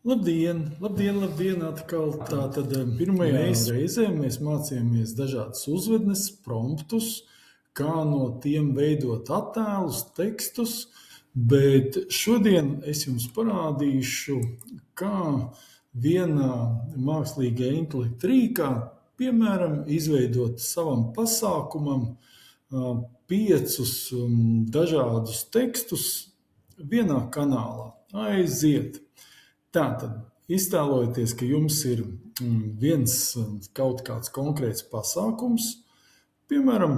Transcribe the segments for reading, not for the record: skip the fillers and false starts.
Labdien, atkal tātad pirmajā reizē mēs mācījāmies dažādas uzvednes, promptus, kā no tiem veidot attēlus, tekstus, bet šodien es jums parādīšu, kā vienā mākslīgā intelekta rīkā, piemēram, izveidot savam pasākumam 5 dažādus tekstus vienā kanālā. Aiziet! Tātad, iztēlojieties, ka jums ir viens kaut kāds konkrēts pasākums, piemēram,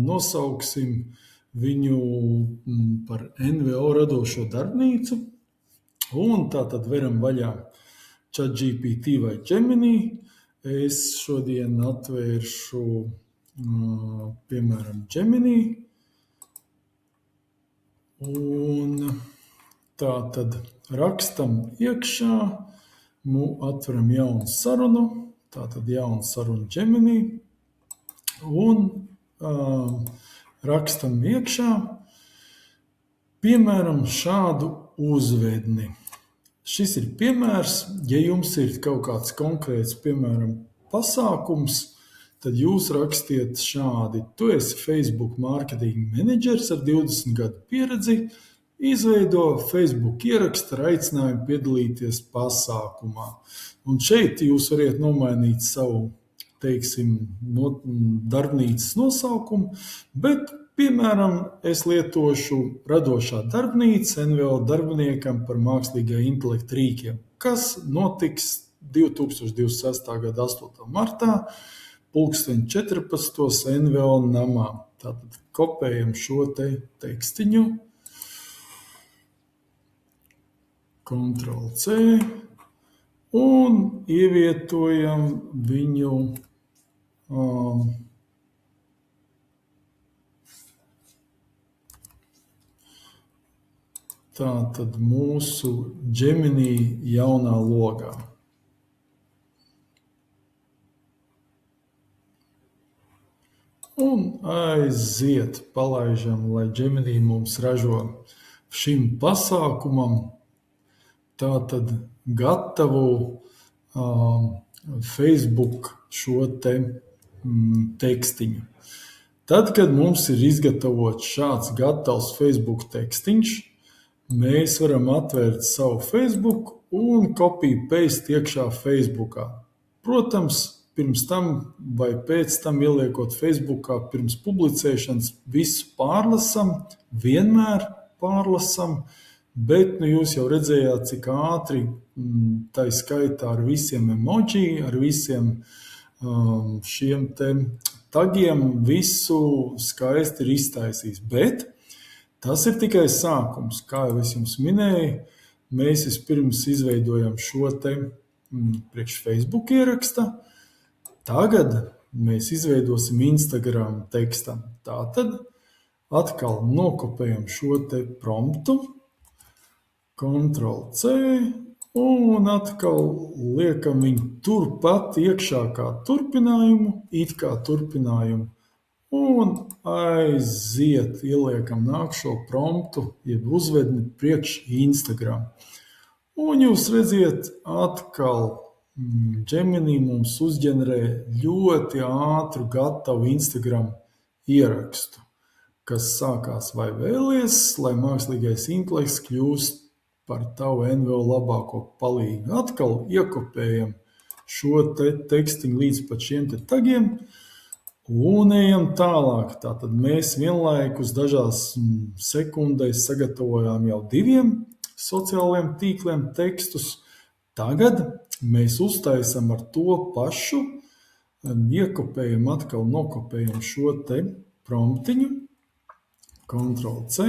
nosauksim viņu par NVO radošo darbnīcu, un tātad veram vaļā ChatGPT vai Gemini. Es šodien atvēršu, piemēram, Gemini, un tātad rakstam iekšā, atveram jaunu sarunu, tātad jaunu sarunu Gemini, un rakstam iekšā, piemēram, šādu uzvedni. Šis ir piemērs, ja jums ir kaut kāds konkrēts, piemēram, pasākums, tad jūs rakstiet šādi: tu esi Facebook mārketinga menedžers ar 20 gadu pieredzi, izveido Facebook ierakstu ar aicinājumu piedalīties pasākumā. Un šeit jūs variet nomainīt savu, teiksim, darbnīcas nosaukumu, bet, piemēram, es lietošu radošā darbnīca NVO darbiniekam par mākslīgā intelekta rīkiem, kas notiks 2026. gada 8. martā, 14. NVO namā. Tātad kopējam šo tekstiņu, Ctrl+C, un ievietojam viņu tātad mūsu Gemini jaunā logā. Un aiziet, palaižam, lai Gemini mums ražo šim pasākumam tātad gatavu Facebook šo tekstiņu. Tad, kad mums ir izgatavots šāds gatavs Facebook tekstiņš, mēs varam atvērt savu Facebook un copy-paste iekšā Facebookā. Protams, pirms tam vai pēc tam ieliekot Facebookā, pirms publicēšanas visu pārlasam, vienmēr pārlasam, bet jūs jau redzējāt, cik ātri, tai skaitā ar visiem emoji, ar visiem šiem tagiem visu skaisti ir iztaisījis. Bet tas ir tikai sākums. Kā jau es jums minēju, mēs vispirms izveidojam šo priekš Facebook ieraksta. Tagad mēs izveidosim Instagram tekstam. Tātad atkal nokopējam šo promptu, Ctrl+C, un atkal liekam viņu turpat iekšā kā turpinājumu, it kā turpinājumu, un aiziet, ieliekam nākšo promptu, jeb uzvedni priekš Instagram. Un jūs redziet, atkal Gemini mums uzģenerē ļoti ātru gatavu Instagram ierakstu, kas sākās: vai vēlies, lai mākslīgais intelekts kļūst par tavu NVO labāko palīgu. Atkal iekopējam šo tekstiņu līdz pat šiem tagiem un ejam tālāk. Tātad mēs vienlaikus dažās sekundēs sagatavojām jau 2 sociālajiem tīkliem tekstus. Tagad mēs uztaisam ar to pašu, iekopējam, atkal nokopējam šo promptiņu, Ctrl+C,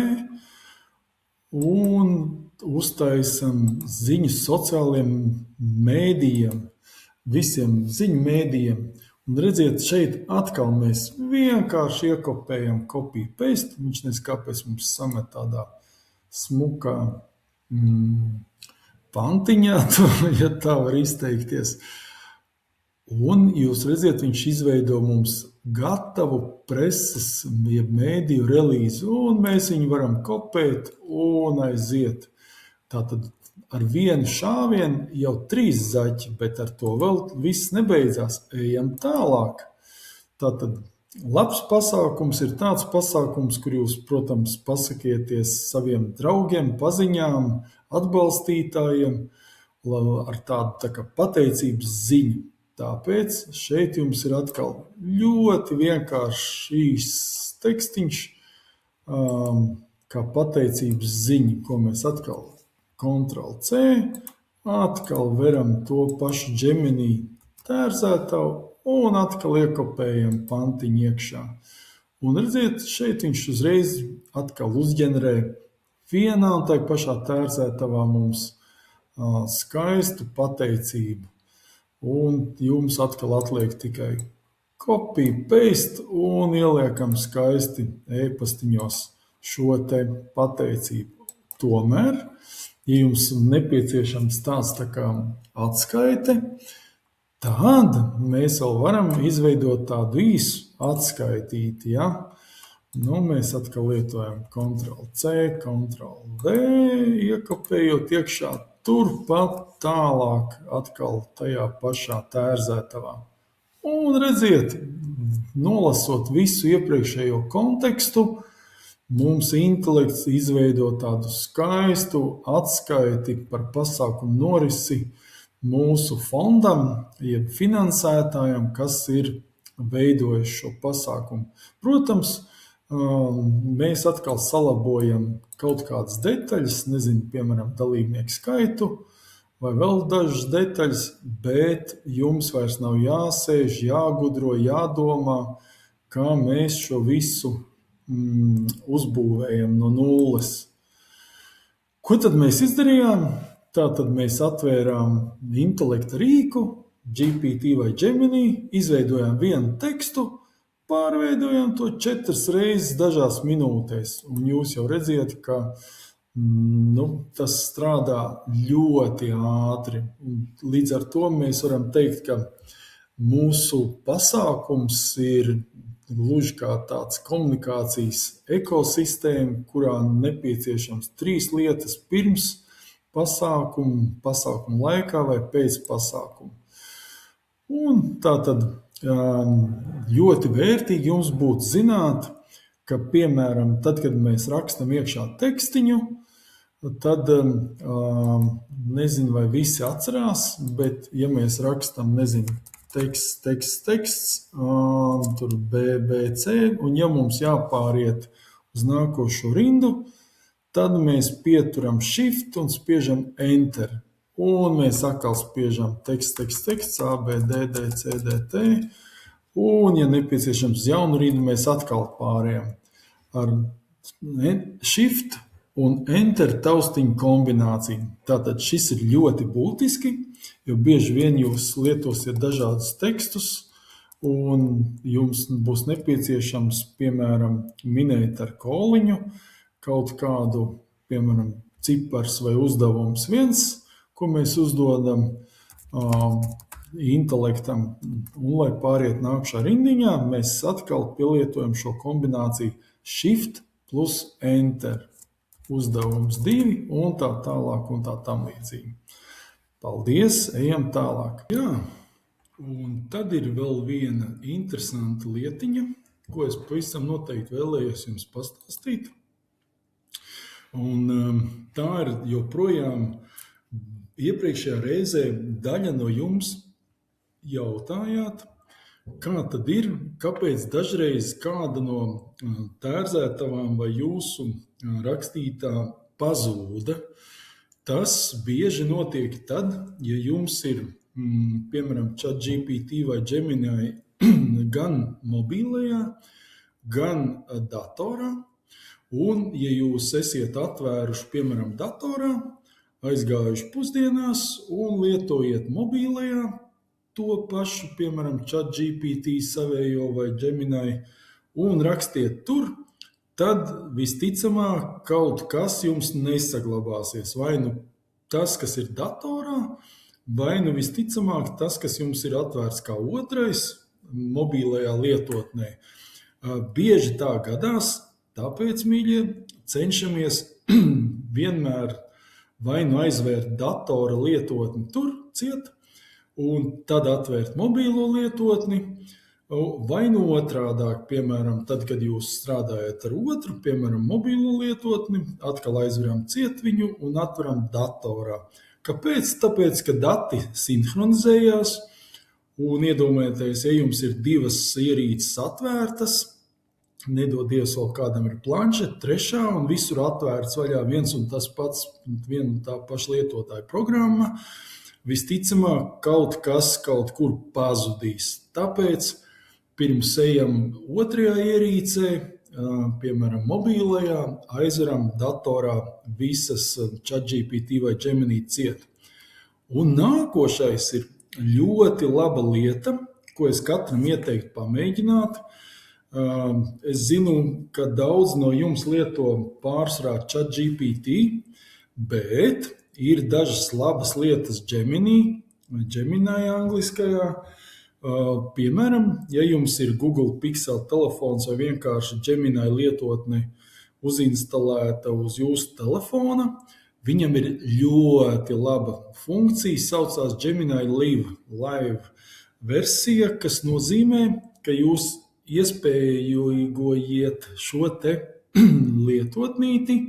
un uztaisam ziņas sociālajiem mēdījiem, visiem ziņu mēdījiem. Un redziet, šeit atkal mēs vienkārši iekopējam copy-paste. Viņš nezinu, kāpēc mums samet tādā smukā pantiņā, ja tā var izteikties. Un jūs redziet, viņš izveido mums gatavu preses, jeb mēdīju relīzi, un mēs viņu varam kopēt un aiziet. Tātad ar vienu šāvienu jau 3 zaķi, bet ar to vēl viss nebeidzās. Ejam tālāk. Tātad labs pasākums ir tāds pasākums, kur jūs, protams, pasakieties saviem draugiem, paziņām, atbalstītājiem ar tādu tā kā pateicības ziņu. Tāpēc šeit jums ir atkal ļoti vienkāršs tekstiņš, kā pateicības ziņa, ko mēs atkal Ctrl+C, atkal veram to pašu Gemini tērzētavu un atkal iekopējam pantiņu iekšā. Un redziet, šeit viņš uzreiz atkal uzģenerē vienā un tai pašā tērzētavā mums skaistu pateicību. Un jums atkal atliek tikai copy, paste un ieliekam skaisti e-pastiņos šo te pateicību. Tomēr, ja jums nepieciešams tāds tā kā atskaite, tad mēs vēl varam izveidot tādu īsu atskaitīti, ja? Mēs atkal lietojam Ctrl+C, Ctrl+V, iekopējot iekšā turpat tālāk atkal tajā pašā tērzētavā. Un redziet, nolasot visu iepriekšējo kontekstu, mums intelekts izveido tādu skaistu atskaiti par pasākumu norisi mūsu fondam, jeb finansētājam, kas ir veidojis šo pasākumu. Protams, mēs atkal salabojam kaut kādas detaļas, piemēram, dalībnieku skaitu vai vēl dažas detaļas, bet jums vairs nav jāsēž, jāgudro, jādomā, kā mēs šo visu uzbūvējam no nulles. Ko tad mēs izdarījām? Tātad mēs atvērām intelekta rīku, GPT vai Gemini, izveidojām vienu tekstu, pārveidojām to 4 reizes dažās minūtēs. Un jūs jau redziet, ka tas strādā ļoti ātri. Un līdz ar to mēs varam teikt, ka mūsu pasākums ir gluži kā tāds komunikācijas ekosistēma, kurā nepieciešams 3 lietas pirms pasākumu laikā vai pēc pasākuma. Un tātad ļoti vērtīgi jums būtu zināt, ka, piemēram, tad, kad mēs rakstam iekšā tekstiņu, tad, nezinu, vai visi atcerās, bet, ja mēs rakstam, teksts, tur BBC, un ja mums jāpāriet uz nākošo rindu, tad mēs pieturam Shift un spiežam Enter. Un mēs atkal spiežam teksts, A, B, D, D, C, D, T. Un, ja nepieciešams jaunu rindu, mēs atkal pārējām ar Shift un Enter taustiņu kombināciju. Tātad šis ir ļoti būtiski, jo bieži vien jūs lietosiet dažādus tekstus, un jums būs nepieciešams, piemēram, minēt ar koliņu kaut kādu, piemēram, cipars vai uzdevums 1, ko mēs uzdodam intelektam, un lai pāriet nākšā rindiņā, mēs atkal pielietojam šo kombināciju Shift plus Enter. Uzdevums 2 un tā tālāk un tā tam līdzīgi. Paldies, ejam tālāk. Jā, un tad ir vēl viena interesanta lietiņa, ko es pavisam noteikti vēlējos jums pastāstīt. Un tā ir joprojām iepriekšējā reizē daļa no jums jautājāt, kā tad ir, kāpēc dažreiz kāda no tērzētavām vai jūsu rakstītā pazūda. Tas bieži notiek tad, ja jums ir, piemēram, ChatGPT vai Gemini gan mobilajā, gan datorā, un ja jūs esiet atvēruši, piemēram, datorā, aizgājuši pusdienās un lietojiet mobilajā to pašu, piemēram, ChatGPT savējo vai Gemini, un rakstiet tur, tad visticamāk kaut kas jums nesaglabāsies. Vai nu tas, kas ir datorā, vai nu visticamāk tas, kas jums ir atvērts kā otrais mobilajā lietotnē. Bieži tā gadās, tāpēc, mīļie, cenšamies vienmēr vai nu aizvērt datora lietotni tur ciet, un tad atvērt mobīlo lietotni, vai nu otrādāk, piemēram, tad, kad jūs strādājat ar otru, piemēram, mobīlo lietotni, atkal aizveram ciet viņu un atveram datorā. Kāpēc? Tāpēc, ka dati sinhronizējās, un iedomājieties, ja jums ir divas ierīces atvērtas, nedod Dievs, vēl kādam ir planšeta, trešā, un visur atvērts vaļā viens un tas pats, viena un tā paša lietotāja programma, visticamāk kaut kas kaut kur pazudīs. Tāpēc pirms ejam otrajā ierīcē, piemēram, mobīlajā, aizveram datorā visas ChatGPT vai Gemini ciet. Un nākošais ir ļoti laba lieta, ko es katram ieteiktu pamēģināt. Es zinu, ka daudz no jums lieto pārsvarā ChatGPT, bet ir dažas labas lietas Gemini angliskajā. Piemēram, ja jums ir Google Pixel telefons vai vienkārši Gemini lietotne uzinstalēta uz jūsu telefona, viņam ir ļoti laba funkcija, saucās Gemini Live versija, kas nozīmē, ka jūs iespējojiet šo te lietotnīti,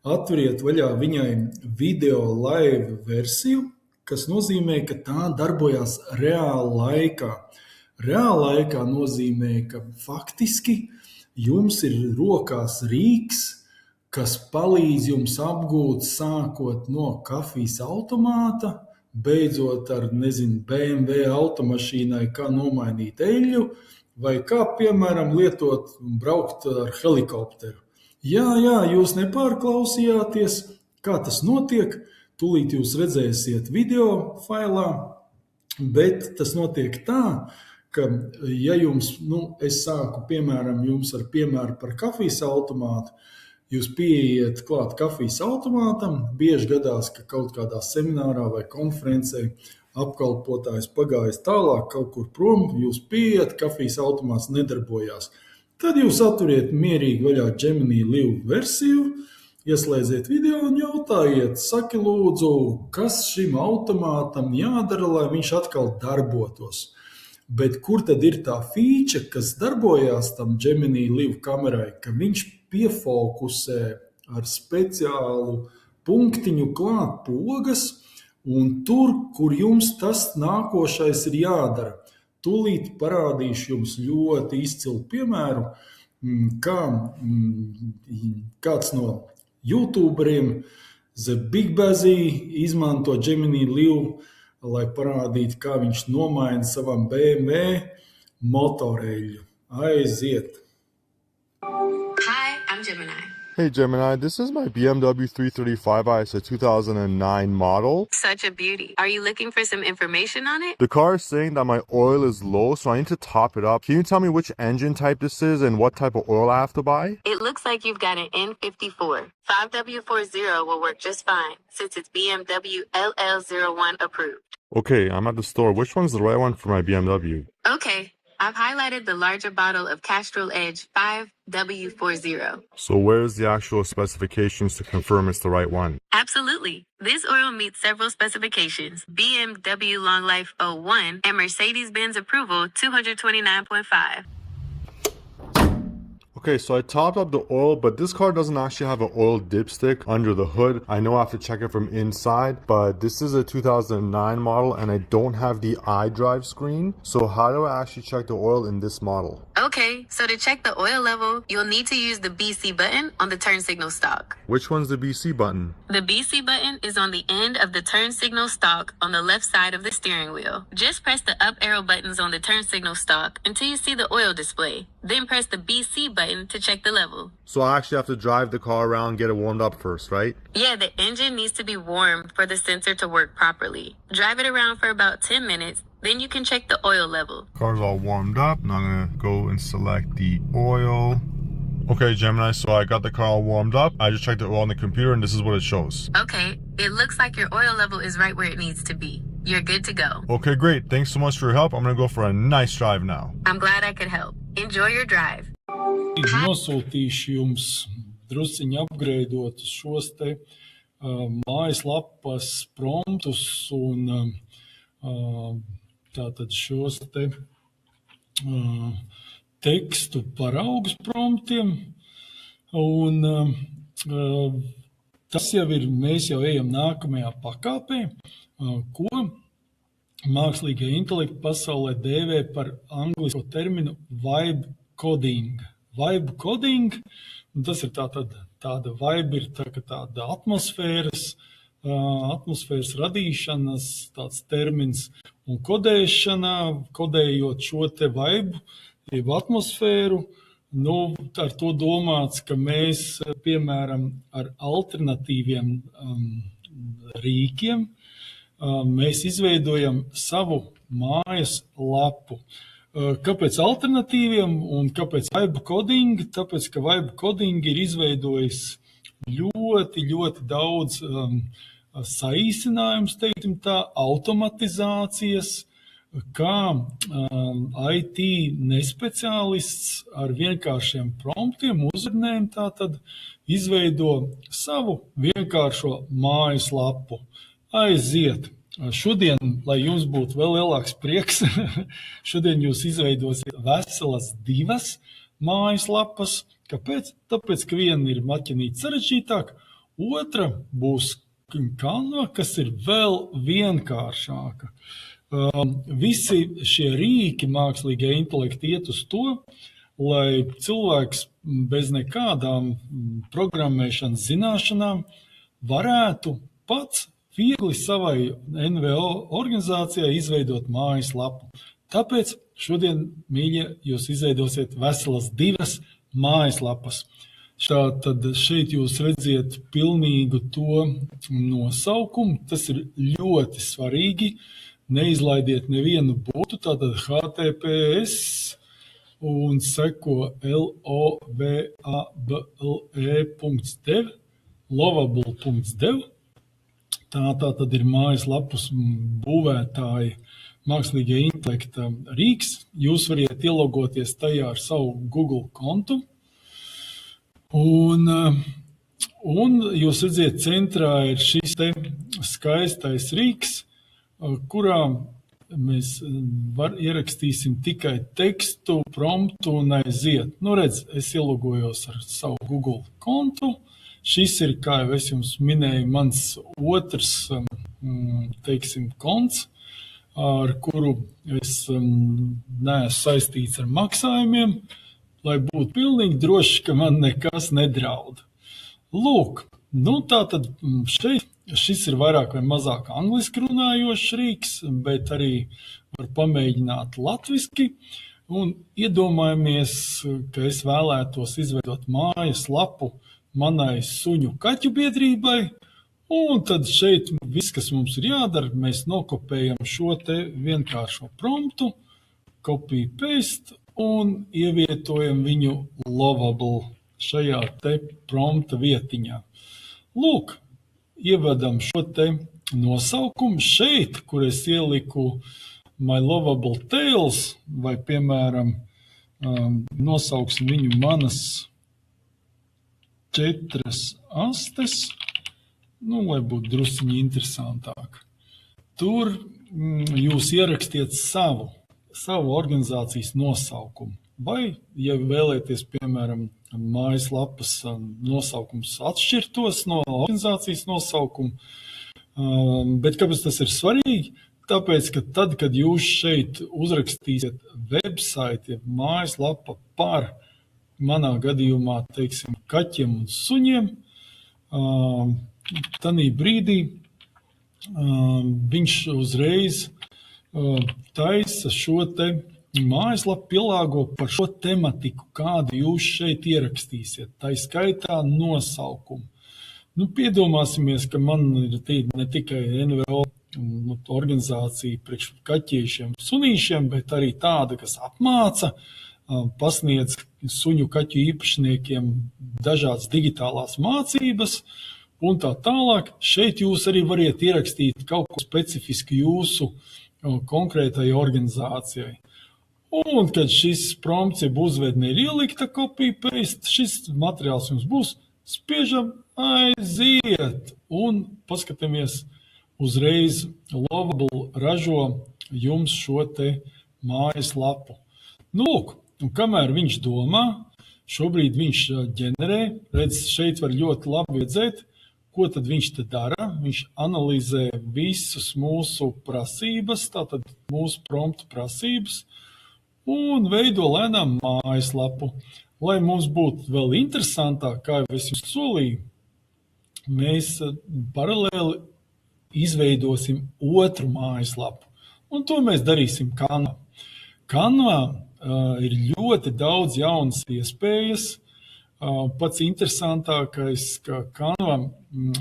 atveriet vaļā viņai video live versiju, kas nozīmē, ka tā darbojās reāla laikā. Reāla laikā nozīmē, ka faktiski jums ir rokās rīks, kas palīdz jums apgūt sākot no kafijas automāta, beidzot ar, BMW automašīnai, kā nomainīt eļļu, vai kā, piemēram, lietot un braukt ar helikopteru. Jā, jūs nepārklausījāties, kā tas notiek. Tūlīt jūs redzēsiet video failā, bet tas notiek tā, ka, ja jums, es sāku, piemēram, jums ar piemēru par kafijas automātu, jūs pieiet klāt kafijas automātam, bieži gadās, ka kaut kādā seminārā vai konferencē apkalpotājs pagājis tālāk, kaut kur prom, jūs pieiet, kafijas automāts nedarbojās. Tad jūs atveriet mierīgi vaļā Gemini Live versiju, ieslēdziet video un jautājiet, saki lūdzu, kas šim automātam jādara, lai viņš atkal darbotos. Bet kur tad ir tā feature, kas darbojās tam Gemini Live kamerai, ka viņš piefokusē ar speciālu punktiņu klāt pogas un tur, kur jums tas nākošais ir jādara. Tūlīt parādīšu jums ļoti izcilu piemēru, kā kāds no YouTuberiem, The Big Bazzy, izmanto Gemini Live, lai parādītu, kā viņš nomaina savam BMW motoreļu. Aiziet! Hi, I'm Gemini. Hey Gemini, this is my BMW 335i. It's a 2009 model. Such a beauty. Are you looking for some information on it? The car is saying that my oil is low, so I need to top it up. Can you tell me which engine type this is and what type of oil I have to buy? It looks like you've got an N54. 5W40 will work just fine since it's BMW LL01 approved. Okay, I'm at the store. Which one's the right one for my BMW? Okay, I've highlighted the larger bottle of Castrol Edge 5W40. So where's the actual specifications to confirm it's the right one? Absolutely. This oil meets several specifications. BMW Long Life 01 and Mercedes-Benz approval 229.5. Okay, so I topped up the oil, but this car doesn't actually have an oil dipstick under the hood. I know I have to check it from inside, but this is a 2009 model and I don't have the iDrive screen. So how do I actually check the oil in this model? Okay, so to check the oil level, you'll need to use the BC button on the turn signal stalk. Which one's the BC button? The BC button is on the end of the turn signal stalk on the left side of the steering wheel. Just press the up arrow buttons on the turn signal stalk until you see the oil display. Then press the BC button to check the level. So I actually have to drive the car around, get it warmed up first, right? Yeah, the engine needs to be warmed for the sensor to work properly. Drive it around for about 10 minutes, then you can check the oil level. Car's all warmed up. Now I'm gonna go and select the oil. Okay, Gemini, so I got the car all warmed up. I just checked the oil on the computer and this is what it shows. Okay, it looks like your oil level is right where it needs to be. You're good to go. Okay, great. Thanks so much for your help. I'm gonna go for a nice drive now. I'm glad I could help. Enjoy your drive. Nosūtīšu jums drusciņu upgradeotus šos te mājaslapas promptus un tātad šos te tekstu paraugus promptiem. Un tas jau ir, mēs jau ejam nākamajā pakāpē, ko mākslīgie intelekti pasaulē dēvē par anglisko terminu vibe coding. Vibe coding, un tas ir tāda vibe ir tāda atmosfēras radīšanas tāds termins, un kodēšana, kodējot šo te vibe, jeb atmosfēru, ar to domāts, ka mēs, piemēram, ar alternatīviem rīkiem, mēs izveidojam savu mājas lapu. Kāpēc alternatīviem un kāpēc vibe coding? Tāpēc, ka vibe coding ir izveidojis ļoti, ļoti daudz saīsinājums, teiksim tā, automatizācijas, kā IT nespeciālists ar vienkāršiem promptiem, uzrunēm tātad izveido savu vienkāršo mājaslapu. Aiziet! Šodien, lai jums būtu vēl lielāks prieks, šodien jūs izveidosiet veselas 2 mājaslapas. Kāpēc? Tāpēc, ka viena ir maķinīt sarežģītāk, otra būs Canva, kas ir vēl vienkāršāka. Visi šie rīki mākslīgie intelekti iet uz to, lai cilvēks bez nekādām programmēšanas zināšanām varētu pats viegli savai NVO organizācijai izveidot mājaslapu. Tāpēc šodien, mīļie, jūs izveidosiet veselas 2 mājaslapas. Tātad šeit jūs redziet pilnīgu to nosaukumu. Tas ir ļoti svarīgi. Neizlaidiet nevienu burtu, tātad HTTPS un seko lovable.dev, lovable.dev. Tā tad ir mājaslapas būvētāji mākslīgie intelekta rīks. Jūs variet ielogoties tajā ar savu Google kontu. Un jūs redziet, centrā ir šis te skaistais rīks, kurā mēs ierakstīsim tikai tekstu, promptu un aiziet. Redz, es ielogojos ar savu Google kontu. Šis ir, kā jau es jums minēju, mans otrs, teiksim, konts, ar kuru es neesmu saistīts ar maksājumiem, lai būtu pilnīgi droši, ka man nekas nedraud. Lūk, tātad šeit šis ir vairāk vai mazāk angliski runājošs rīks, bet arī var pamēģināt latviski. Un iedomājamies, ka es vēlētos izveidot mājas lapu manai suņu kaķu biedrībai, un tad šeit viss, kas mums ir jādara, mēs nokopējam šo te vienkāršo promptu, copy paste, un ievietojam viņu lovable šajā te prompta vietiņā. Lūk, ievedam šo te nosaukumu šeit, kur es ieliku my lovable tales, vai, piemēram, nosauksim viņu manas 4 astes, lai būtu drusciņi interesantāk. Tur jūs ierakstiet savu organizācijas nosaukumu. Vai, ja vēlēties, piemēram, mājaslapas nosaukums atšķirtos no organizācijas nosaukumu, bet kāpēc tas ir svarīgi? Tāpēc, ka tad, kad jūs šeit uzrakstīsiet website, mājaslapa par manā gadījumā, teiksim, kaķiem un suņiem, tanī brīdī viņš uzreiz taisa šo te mājaslapu pielāgo par šo tematiku, kādu jūs šeit ierakstīsiet, tā skaitā nosaukumu. Piedomāsimies, ka man ir ne tikai NVO organizācija priekš kaķiešiem, sunīšiem, bet arī tāda, kas apmāca, pasniedz suņu kaķu īpašniekiem dažādas digitālās mācības un tā tālāk. Šeit jūs arī variet ierakstīt kaut ko specifisku jūsu konkrētai organizācijai. Un, kad šis prompts jeb uzvedne ir ielikta copy paste, šis materiāls jums būs, spiežam aiziet un paskatāmies uzreiz. Lovable ražo jums šo te mājaslapu. Nu, lūk, un kamēr viņš domā, šobrīd viņš ģenerē, redz, šeit var ļoti labi redzēt, ko tad viņš te dara. Viņš analizē visus mūsu prasības, tātad mūsu promptu prasības, un veido lēnām mājaslapu. Lai mums būtu vēl interesantāk, kā jau es jums solīju, mēs paralēli izveidosim otru mājaslapu, un to mēs darīsim Canva. Canva ir ļoti daudz jaunas iespējas. Pats interesantākais, ka Canva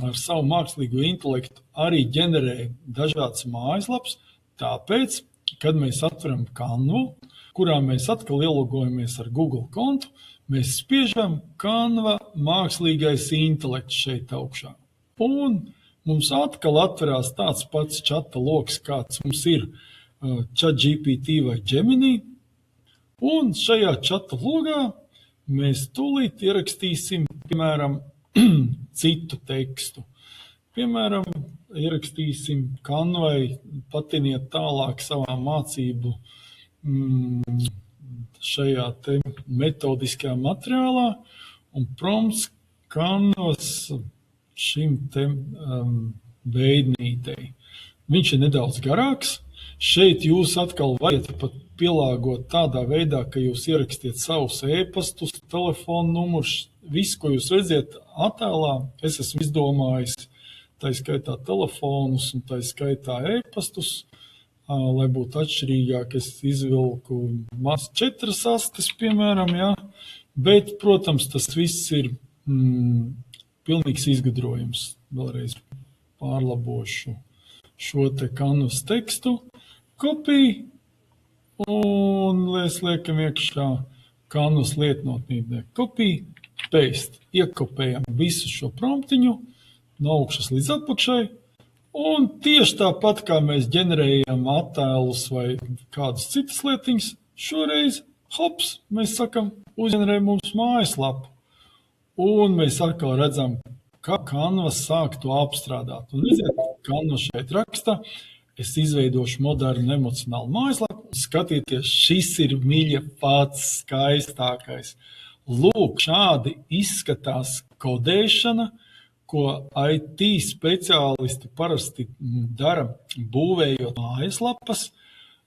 ar savu mākslīgo intelektu arī ģenerē dažādas mājaslapas, tāpēc, kad mēs atveram Canvu, kurā mēs atkal ielogojamies ar Google kontu, mēs spiežam Canva mākslīgais intelekts šeit augšā. Un mums atkal atverās tāds pats čata loks, kāds mums ir ChatGPT vai Gemini, un šajā čata logā mēs tūlīt ierakstīsim, piemēram, citu tekstu. Piemēram, ierakstīsim Canvai, patiniet tālāk savā mācību šajā te metodiskajā materiālā, un prompts Canvas šim te veidnītei. Viņš ir nedaudz garāks. Šeit jūs atkal varat pat pielāgot tādā veidā, ka jūs ierakstiet savus e-pastus, telefonu numurus, visu, ko jūs redziet attēlā. Es esmu izdomājis, tā skaitā telefonus un tā skaitā e-pastus, lai būtu atšķirīgāk. Es izvilku 4 astes, piemēram, jā. Bet, protams, tas viss ir pilnīgs izgudrojums. Vēlreiz pārlabošu šo te Canvas tekstu. Copy, un mēs liekam iekšā Canvas lietotnē. Copy, paste. Iekopējam visu šo promptiņu no augšas līdz apakšai, un tieši tāpat, kā mēs ģenerējam attēlus vai kādas citas lietiņas, šoreiz, hops, mēs sakam, uzģenerē mums mājaslapu. Un mēs atkal redzam, kā Canvas sāk to apstrādāt. Un redziet, Canvas šeit raksta, es izveidošu modernu emocionālu mājaslapu, un skatieties, šis ir mīļa pats skaistākais. Lūk, šādi izskatās kodēšana, ko IT speciālisti parasti dara, būvējot mājaslapas,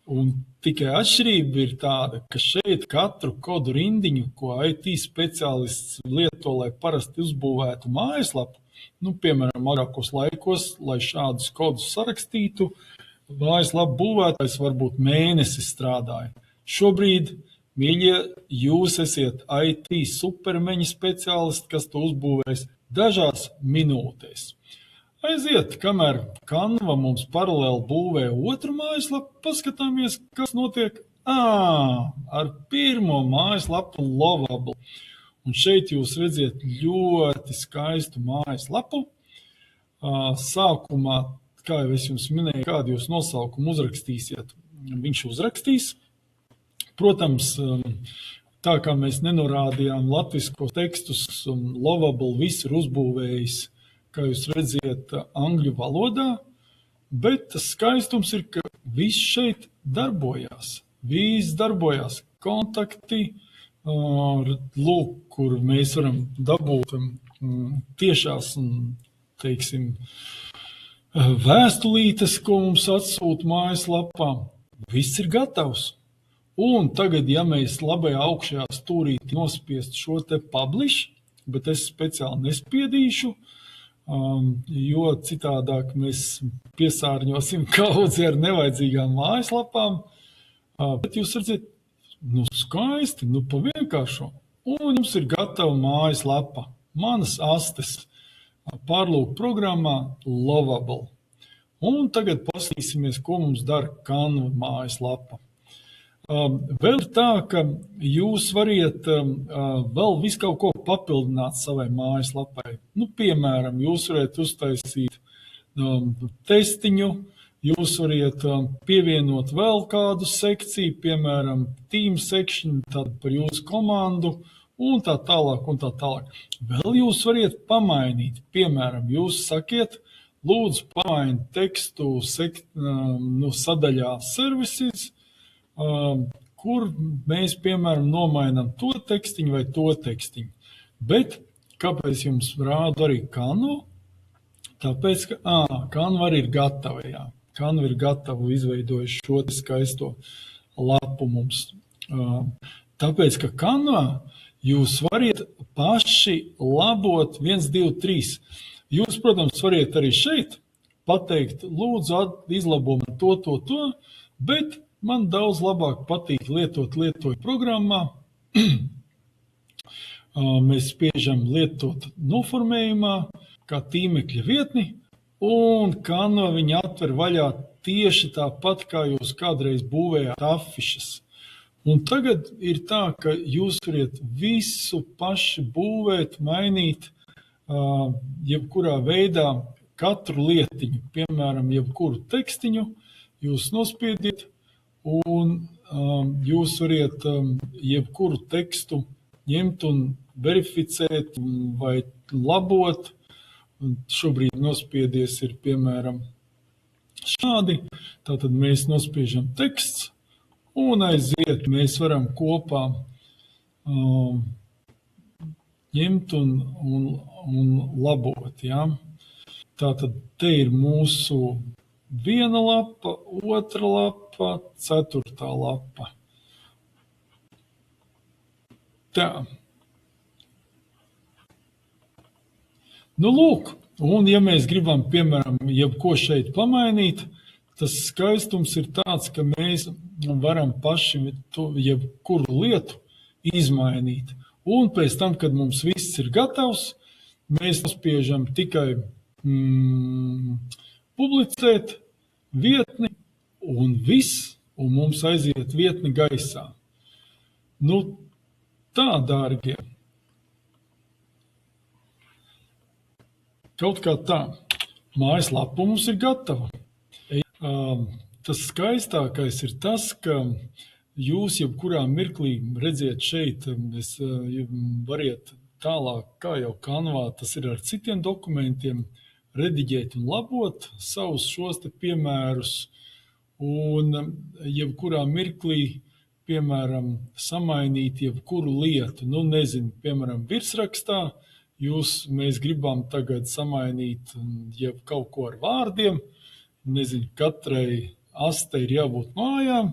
un tikai atšķirība ir tāda, ka šeit katru kodu rindiņu, ko IT speciālists lieto, lai parasti uzbūvētu mājaslapu, piemēram, agrākos laikos, lai šādus kodus sarakstītu, mājaslapu būvētājs varbūt mēnesi strādāja. Šobrīd, mīļie, jūs esiet IT supermeņi speciālisti, kas to uzbūvēs dažās minūtēs. Aiziet, kamēr Canva mums paralēli būvē otru mājaslapu, paskatāmies, kas notiek ar pirmo mājaslapu Lovable. Un šeit jūs redziet ļoti skaistu mājaslapu. Sākumā, kā jau es jums minēju, kādu jūs nosaukumu uzrakstīsiet, viņš uzrakstīs. Protams, tā kā mēs nenorādījām latviskos tekstus, Lovable viss ir uzbūvējis, kā jūs redziet, angļu valodā, bet tas skaistums ir, ka viss šeit darbojās. Viss darbojās. Kontakti, lūk, kur mēs varam dabūt tiešās, teiksim, vēstulītes, ko mums atsūta mājaslapā. Viss ir gatavs. Un tagad, ja mēs labajā augšējā stūrītī nospiest šo te publish, bet es speciāli nespiedīšu, jo citādāk mēs piesārņosim kaudzi ar nevajadzīgām mājaslapām. Bet jūs redzat, skaisti, pa vienkāršo. Un jums ir gatava mājaslapa. Manas astes pārlūk programmā Lovable. Un tagad paskatīsimies, ko mums dara Canva mājaslapa. Vēl ir tā, ka jūs variet vēl visu kaut ko papildināt savai mājaslapai. Piemēram, jūs varat uztaisīt testiņu, jūs varat pievienot vēl kādu sekciju, piemēram, team section, tad par jūsu komandu, un tā tālāk, un tā tālāk. Vēl jūs variet pamainīt. Piemēram, jūs sakiet, lūdzu pamaini tekstu sadaļā services, kur mēs, piemēram, nomainam to tekstiņu vai to tekstiņu. Bet kāpēc jums rādu arī Canva? Tāpēc, ka Canva arī ir gatava, jā. Canva ir gatava izveidojuši šo skaisto lapu mums. Tāpēc, ka Canva jūs variet paši labot 1, 2, 3. Jūs, protams, variet arī šeit pateikt, lūdzu, izlabo man to, bet man daudz labāk patīk lietot programmā. Mēs spiežam lietot noformējumā, kā tīmekļa vietni, un Canva viņa atver vaļā tieši tāpat, kā jūs kādreiz būvējāt afišas. Un tagad ir tā, ka jūs variet visu paši būvēt, mainīt, jebkurā veidā katru lietiņu, piemēram, jebkuru tekstiņu, jūs nospiediet, un jūs variet jebkuru tekstu ņemt un verificēt vai labot. Un šobrīd nospiedies ir, piemēram, šādi. Tātad mēs nospiežam teksts un aiziet. Mēs varam kopā ņemt un labot. Ja? Tātad te ir mūsu 1 lapa, 2 lapa, 4. lapa. Tā. Nu, lūk, un ja mēs gribam, piemēram, jebko šeit pamainīt, tas skaistums ir tāds, ka mēs varam paši jebkuru lietu izmainīt. Un pēc tam, kad mums viss ir gatavs, mēs nospiežam tikai publicēt vietni un viss, un mums aiziet vietni gaisā. Nu, tā, dārgie. Kaut kā tā. Mājaslapa mums ir gatava. Tas skaistākais ir tas, ka jūs jebkurā mirklī redziet šeit, variet tālāk, kā jau Canvā, tas ir ar citiem dokumentiem, rediģēt un labot savus šos te piemērus, un jebkurā mirklī, piemēram, samainīt jebkuru lietu. Nu, nezinu, piemēram, virsrakstā, mēs gribam tagad samainīt kaut ko ar vārdiem, nezinu, katrai astei ir jābūt mājām,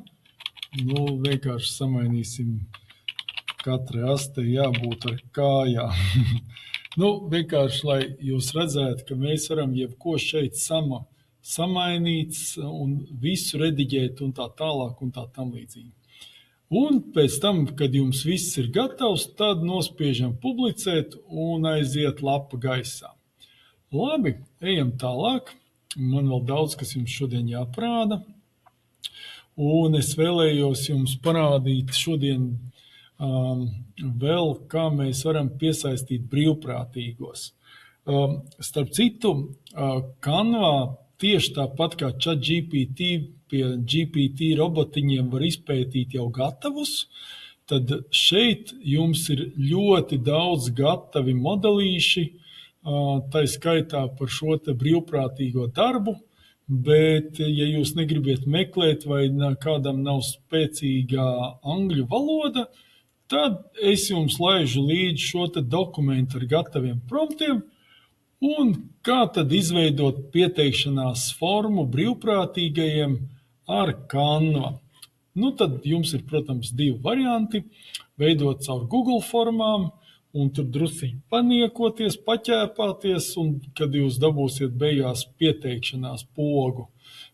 nu, vienkārši samainīsim, katrai astei jābūt ar kājām. Nu, vienkārši, lai jūs redzētu, ka mēs varam jebko šeit samainīt un visu rediģēt un tā tālāk un tā tam līdzīgi. Un pēc tam, kad jums viss ir gatavs, tad nospiežam publicēt un aiziet lapa gaisā. Labi, ejam tālāk. Man vēl daudz, kas jums šodien jāparāda. Un es vēlējos jums parādīt šodien vēl, kā mēs varam piesaistīt brīvprātīgos. Starp citu, Canvā tieši tāpat kā ChatGPT pie GPT robotiņiem var izpētīt jau gatavus, tad šeit jums ir ļoti daudz gatavi modelīši, tā skaitā par šo te brīvprātīgo darbu, bet ja jūs negribiet meklēt vai kādam nav spēcīgā angļu valoda, tad es jums laižu līdz šo te dokumentu ar gataviem promptiem, un kā tad izveidot pieteikšanās formu brīvprātīgajiem ar Canva. Nu, tad jums ir, protams, 2 varianti. Veidot caur Google formām, un tur drusiņi paniekoties, paķēpāties, un kad jūs dabūsiet beigās pieteikšanās pogu.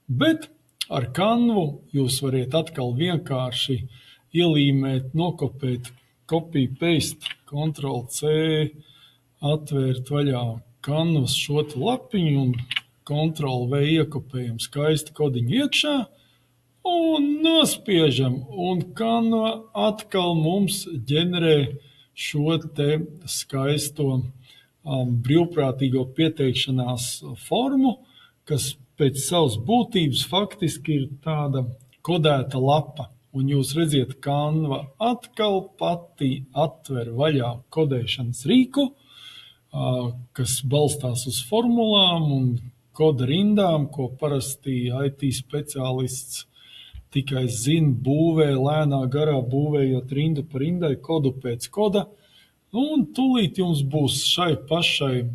Bet ar Canvu jūs variet atkal vienkārši ielīmēt, nokopēt, copy, paste, Ctrl+C, atvērt vaļā Canvas šo lapiņu un Ctrl+V iekopējam skaisti kodiņu iekšā un nospiežam. Un Canva atkal mums ģenerē šo te skaisto brīvprātīgo pieteikšanās formu, kas pēc savas būtības faktiski ir tāda kodēta lapa. un jūs redziet, Canva atkal pati atver vaļā kodēšanas rīku, kas balstās uz formulām un koda rindām, ko parasti IT speciālists tikai zina, būvē, lēnā garā būvējot rindu pa rindai, kodu pēc koda, un tūlīt jums būs šai pašai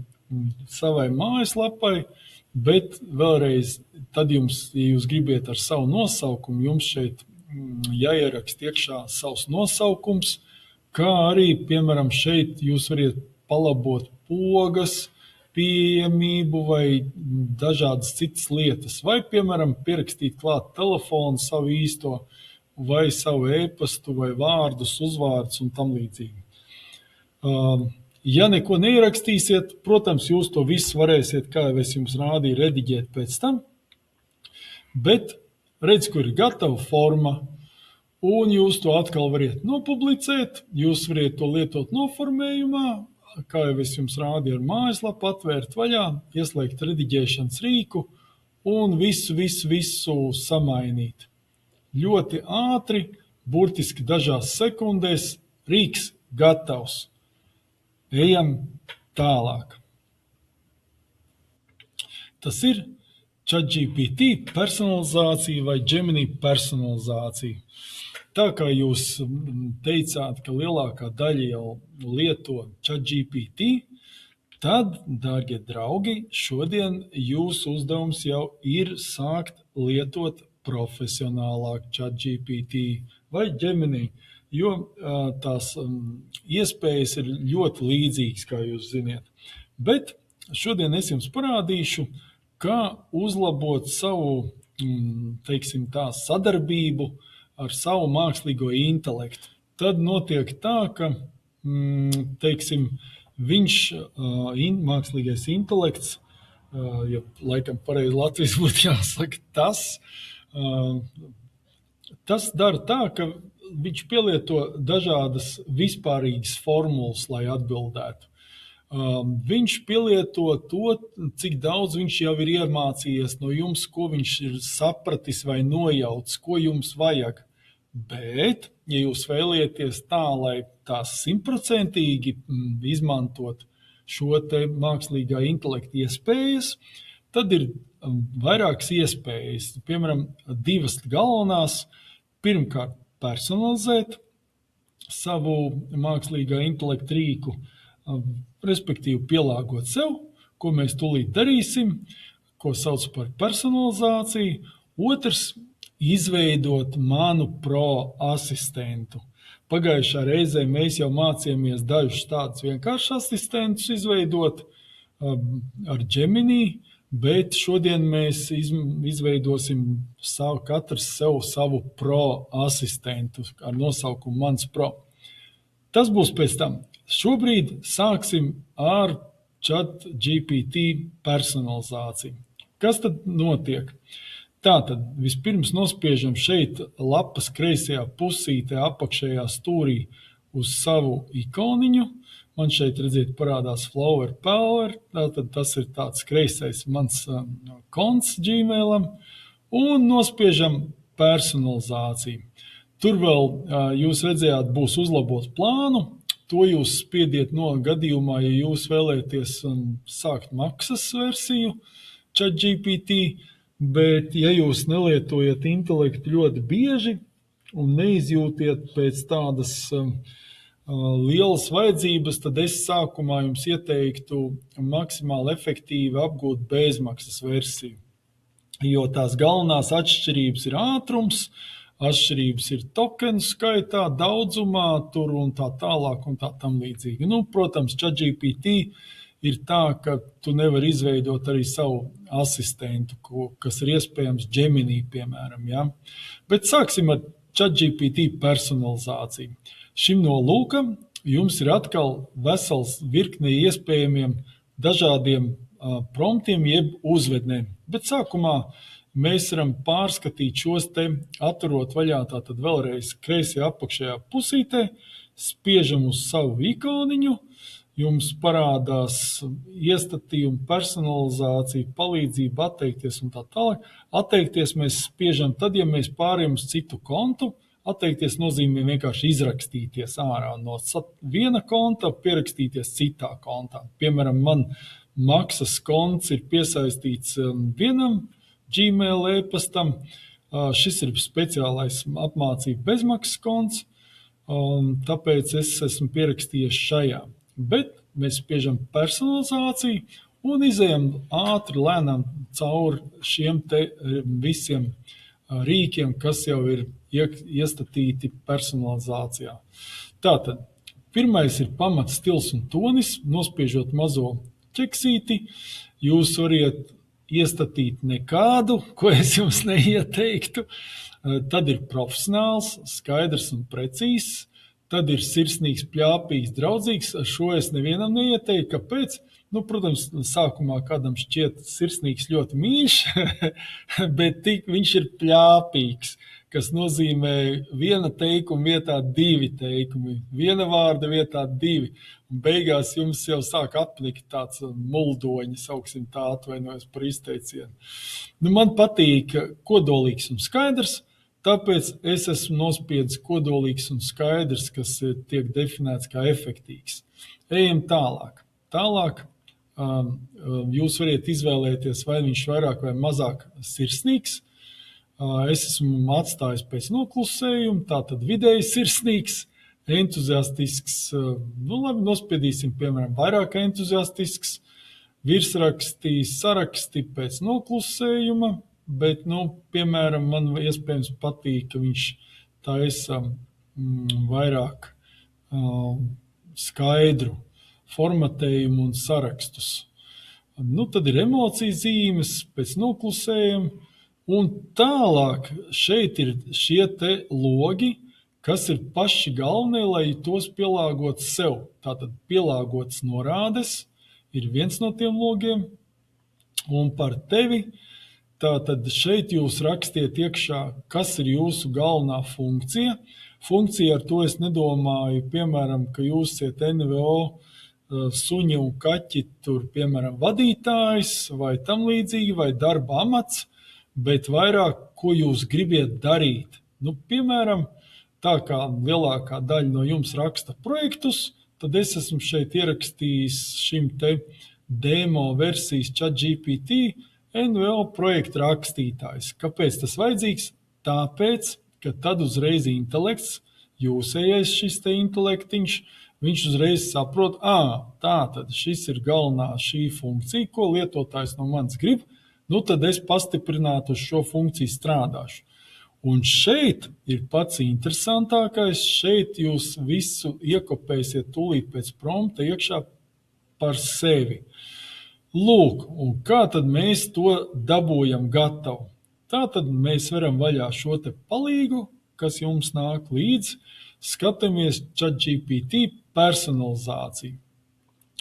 savai mājaslapai, bet vēlreiz, tad jums, ja jūs gribiet ar savu nosaukumu, jums šeit jāierakst iekšā savs nosaukums, kā arī, piemēram, šeit jūs variet palabot pogas, pieejamību vai dažādas citas lietas, vai, piemēram, pierakstīt klāt telefonu savu īsto, vai savu e-pastu, vai vārdus, uzvārdus un tam līdzīgi. Ja neko neierakstīsiet, protams, jūs to visu varēsiet, kā jau es jums rādīju, rediģēt pēc tam, bet redz, kur ir gatava forma, un jūs to atkal variet nopublicēt, jūs variet to lietot noformējumā, kā jau es jums rādīju ar mājaslapu, atvērt vaļā, ieslēgt rediģēšanas rīku un visu samainīt. Ļoti ātri, burtiski dažās sekundēs, rīks gatavs. Ejam tālāk. Tas ir ChatGPT personalizācija vai Gemini personalizācija. Tā kā jūs teicāt, ka lielākā daļa jau lieto ChatGPT, tad, dārgie draugi, šodien jūsu uzdevums jau ir sākt lietot profesionālāk ChatGPT vai Gemini, jo tās iespējas ir ļoti līdzīgas, kā jūs ziniet. Bet šodien es jums parādīšu, kā uzlabot savu, teiksim tā, sadarbību ar savu mākslīgo intelektu. Tad notiek tā, ka, teiksim, viņš, mākslīgais intelekts, ja laikam pareizi Latvijas būtu jāsaka tas dara tā, ka viņš pielieto dažādas vispārīgas formulas, lai atbildētu. Viņš pielieto to, cik daudz viņš jau ir iemācījies no jums, ko viņš ir sapratis vai nojauts, ko jums vajag. Bet, ja jūs vēlieties tā, lai tās 100% izmantot šo te mākslīgā intelekta iespējas, tad ir vairākas iespējas. Piemēram, 2 galvenās. Pirmkārt, personalizēt savu mākslīgā intelekta rīku, respektīvi pielāgot sev, ko mēs tūlīt darīsim, ko sauc par personalizāciju. Otrs, izveidot manu pro asistentu. Pagājušā reizē mēs jau mācījāmies dažus tādus vienkāršus asistentus izveidot ar Gemini, bet šodien mēs izveidosim katrs sev savu pro asistentu ar nosaukumu Mans Pro. Tas būs pēc tam. Šobrīd sāksim ar ChatGPT personalizāciju. Kas tad notiek? Tātad vispirms nospiežam šeit lapas kreisajā pusītē apakšējā stūrī uz savu ikoniņu. Man šeit, redziet, parādās Flower Power, tātad tas ir tāds kreisais mans konts Gmailam, un nospiežam personalizāciju. Tur vēl, jūs redzējāt, būs uzlabot plānu, to jūs spiediet no gadījumā, ja jūs vēlēties sākt maksas versiju ChatGPT, bet ja jūs nelietojat intelektu ļoti bieži un neizjūtiet pēc tādas lielas vajadzības, tad es sākumā jums ieteiktu maksimāli efektīvi apgūt bezmaksas versiju. Jo tās galvenās atšķirības ir ātrums, atšķirības ir tokenu skaitā, daudzumā tur un tā tālāk un tā tam līdzīgi. Protams, ChatGPT ir tā, ka tu nevari izveidot arī savu asistentu, kas ir iespējams Gemini, piemēram. Ja? Bet sāksim ar ChatGPT personalizāciju. Šim nolūkam jums ir atkal vesels virkne iespējamiem dažādiem promptiem jeb uzvednēm. Bet sākumā mēs varam pārskatīt šos te atturot vaļā tātad vēlreiz kreisajā apakšējā pusītē, spiežam uz savu ikoniņu, jums parādās iestatījumi, personalizācija, palīdzība, atteikties un tā tālāk. Atteikties mēs spiežam tad, ja mēs pārējām uz citu kontu, Atteikties nozīmē vienkārši izrakstīties ārā no viena konta, pierakstīties citā kontā. Piemēram, man maksas konts ir piesaistīts vienam Gmail e-pastam. Šis ir speciālais apmācību bezmaksas konts, tāpēc es esmu pierakstījies šajā. Bet mēs spiežam personalizāciju un izejam ātri, lēnām cauri šiem te visiem rīkiem, kas jau ir iestatīti personalizācijā. Tātad, pirmais ir pamats stils un tonis, nospiežot mazo ķeksīti. Jūs variet iestatīt nekādu, ko es jums neieteiktu. Tad ir profesionāls, skaidrs un precīzs. Tad ir sirsnīgs, pļāpīgs, draudzīgs. Ar šo es nevienam neieteiktu. Kāpēc? Protams, sākumā kādam šķiet sirsnīgs ļoti mīļš, bet viņš ir pļāpīgs, kas nozīmē viena teikuma vietā 2 teikumi, viena vārda vietā 2. Un beigās jums jau sāk atlikt tāds muldoņi, sauksim tā, atvainojos par izteicienu. Man patīk kodolīgs un skaidrs, tāpēc es esmu nospiedis kodolīgs un skaidrs, kas tiek definēts kā efektīgs. Ejam tālāk. Tālāk jūs variet izvēlēties, vai viņš vairāk vai mazāk sirsnīgs. Es esmu atstājis pēc noklusējuma, tātad vidēji sirsnīgs, entuziastisks, labi, nospiedīsim, piemēram, vairāk entuziastisks, virsrakstī, saraksti pēc noklusējuma, bet, piemēram, man iespējams patīk, ka viņš taisa vairāk skaidru formatējumu un sarakstus. Tad ir emociju zīmes pēc noklusējuma, un tālāk šeit ir šie te logi, kas ir paši galvenie, lai tos pielāgotu sev. Tātad pielāgotas norādes ir viens no tiem logiem, un par tevi. Tātad šeit jūs rakstiet iekšā, kas ir jūsu galvenā funkcija. Funkcija ar to es nedomāju, piemēram, ka jūs esat NVO suņi un kaķi, tur, piemēram, vadītājs vai tam līdzīgi, vai darba amats, bet vairāk, ko jūs gribiet darīt. Piemēram, tā kā lielākā daļa no jums raksta projektus, tad es esmu šeit ierakstījis šim te demo versijas ChatGPT NVO projektu rakstītājs. Kāpēc tas vajadzīgs? Tāpēc, ka tad uzreiz intelekts, jūsējais šis te intelektiņš, viņš uzreiz saprot, tātad šis ir galvenā šī funkcija, ko lietotājs no manis grib, tad es pastiprinātu uz šo funkciju strādāšu. Un šeit ir pats interesantākais, šeit jūs visu iekopēsiet tūlīt pēc prompta iekšā par sevi. Lūk, un kā tad mēs to dabūjam gatavu? Tātad mēs varam vaļā šo te palīgu, kas jums nāk līdzi, skatāmies ChatGPT personalizāciju.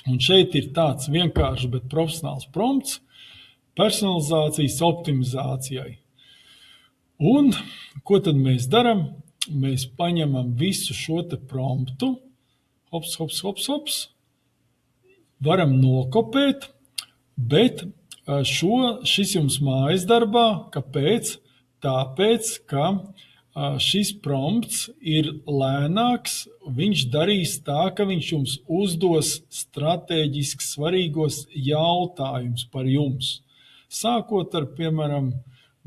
Un šeit ir tāds vienkārši, bet profesionāls prompts personalizācijas optimizācijai. Un ko tad mēs daram? Mēs paņemam visu šo te promptu, hops, varam nokopēt, bet šis jums mājas darbā, kāpēc? Tāpēc, ka šis prompts ir lēnāks, viņš darīs tā, ka viņš jums uzdos strateģiski svarīgos jautājumus par jums. Sākot ar, piemēram,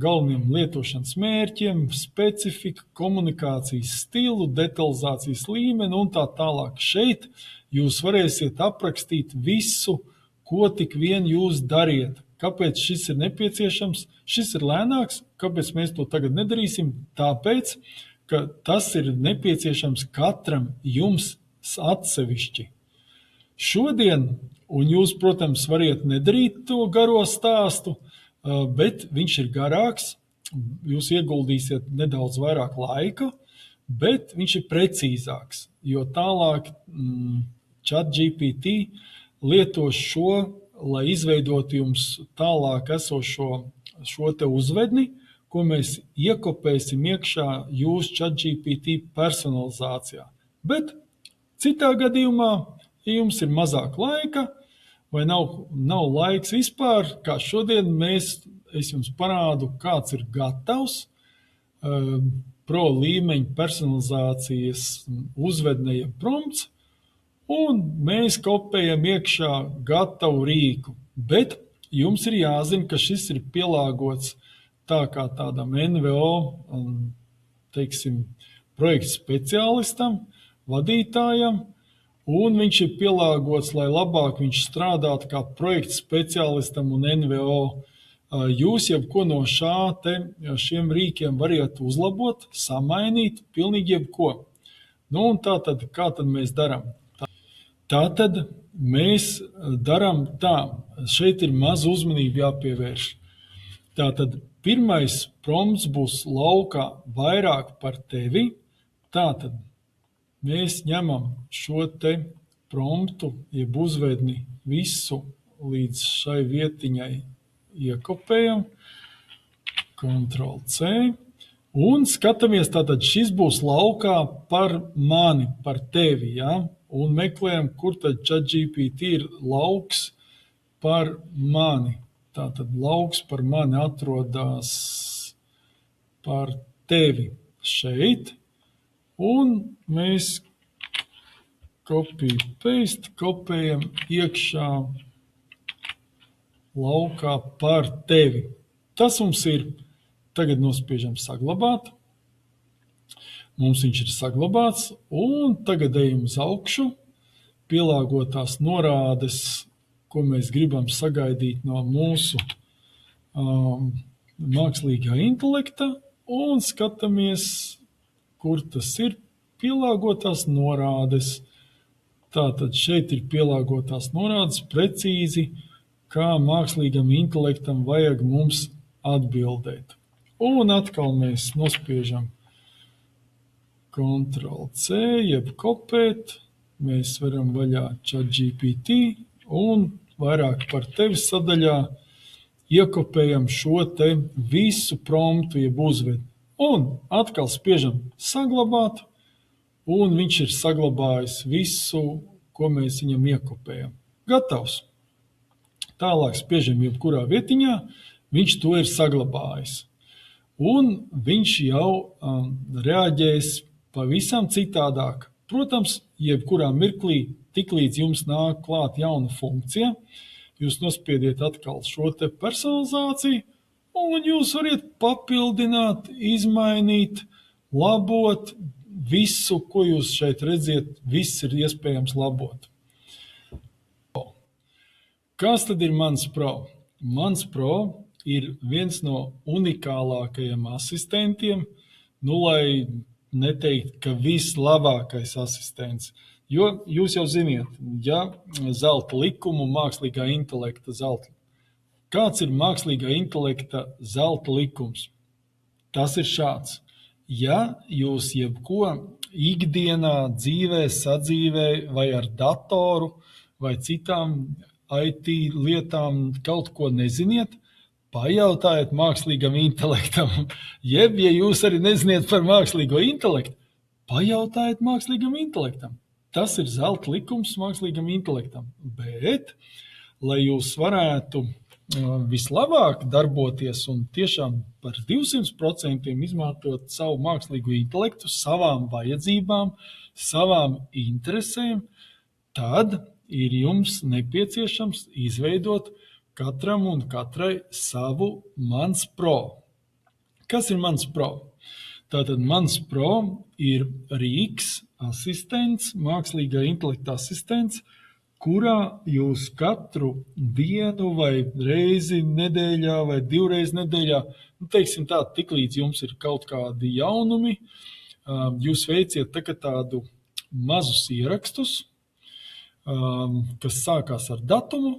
galveniem lietošanas mērķiem, specifiku, komunikācijas stilu, detalizācijas līmeni un tā tālāk. Šeit jūs varēsiet aprakstīt visu, ko tik vien jūs dariet. Kāpēc šis ir nepieciešams? Šis ir lēnāks. Kāpēc mēs to tagad nedarīsim? Tāpēc, ka tas ir nepieciešams katram jums atsevišķi. Šodien, un jūs, protams, variet nedarīt to garo stāstu, bet viņš ir garāks, jūs ieguldīsiet nedaudz vairāk laika, bet viņš ir precīzāks, jo tālāk ChatGPT lietos šo, lai izveidotu jums tālāk esošo te uzvedni, ko mēs iekopēsim iekšā jūsu ChatGPT personalizācijā. Bet citā gadījumā, ja jums ir mazāk laika vai nav laiks vispār, kā šodien es jums parādu, kāds ir gatavs, pro līmeņa personalizācijas uzvedne, jeb prompts, un mēs kopējam iekšā gatavu rīku. Bet jums ir jāzina, ka šis ir pielāgots tā kā tādam NVO, teiksim, projekta speciālistam, vadītājam, un viņš ir pielāgots, lai labāk viņš strādātu kā projekta speciālistam un NVO. Jūs jebko no šiem rīkiem variet uzlabot, samainīt, pilnīgi jebko. Nu, un tātad, kā tad mēs darām? Tātad mēs darām tā, šeit ir maz uzmanību jāpievērš. Tātad pirmais prompts būs laukā vairāk par tevi. Tātad mēs ņemam šo te promptu, jeb uzvedni visu līdz šai vietiņai iekopējam, Ctrl+C, un skatāmies, tātad šis būs laukā par mani, par tevi, ja? Un meklējam, kur tad ChatGPT ir lauks par mani. Tātad lauks par mani atrodas par tevi šeit, un mēs copy-paste, kopējam iekšā laukā par tevi. Tas mums ir, tagad nospiežam saglabāt. Mums viņš ir saglabāts, un tagad ejam uz augšu, pielāgotās norādes, ko mēs gribam sagaidīt no mūsu mākslīgā intelekta, un skatāmies, kur tas ir pielāgotās norādes. Tātad šeit ir pielāgotās norādes precīzi, kā mākslīgam intelektam vajag mums atbildēt. Un atkal mēs nospiežam Ctrl+C, jeb kopēt, mēs varam vaļā ChatGPT un vairāk par tevi sadaļā iekopējam šo te visu promptu, jeb uzvedni. Un atkal spiežam saglabāt, un viņš ir saglabājis visu, ko mēs viņam iekopējam. Gatavs. Tālāk spiežam jebkurā vietiņā, viņš to ir saglabājis. Un viņš jau reaģēs pavisam citādāk. Protams, jebkurā mirklī, tiklīdz jums nāk klāt jauna funkcija, jūs nospiediet atkal šo te personalizāciju, un jūs varat papildināt, izmainīt, labot visu, ko jūs šeit redziet, viss ir iespējams labot. Kas tad ir Mans Pro? Mans Pro ir viens no unikālākajiem asistentiem, lai neteikt, ka vislabākais asistents. Jo jūs jau ziniet, ja zelta likumu mākslīgā intelekta zelta. Kāds ir mākslīgā intelekta zelta likums? Tas ir šāds. Ja jūs jebko ikdienā, dzīvē, sadzīvē vai ar datoru vai citām IT lietām kaut ko neziniet, pajautājiet mākslīgam intelektam. Jeb, ja jūs arī neziniet par mākslīgo intelektu, pajautājiet mākslīgam intelektam. Tas ir zelta likums mākslīgam intelektam. Bet, lai jūs varētu vislabāk darboties un tiešām par 200% izmantot savu mākslīgo intelektu, savām vajadzībām, savām interesēm, tad ir jums nepieciešams izveidot katram un katrai savu Mans Pro. Kas ir Mans Pro? Tātad Mans Pro ir rīks, asistents, mākslīgā intelekta asistents, kurā jūs katru dienu vai reizi nedēļā vai divreiz nedēļā, teiksim tā, tiklīdz jums ir kaut kādi jaunumi, jūs veiciet tādu mazus ierakstus, kas sākās ar datumu,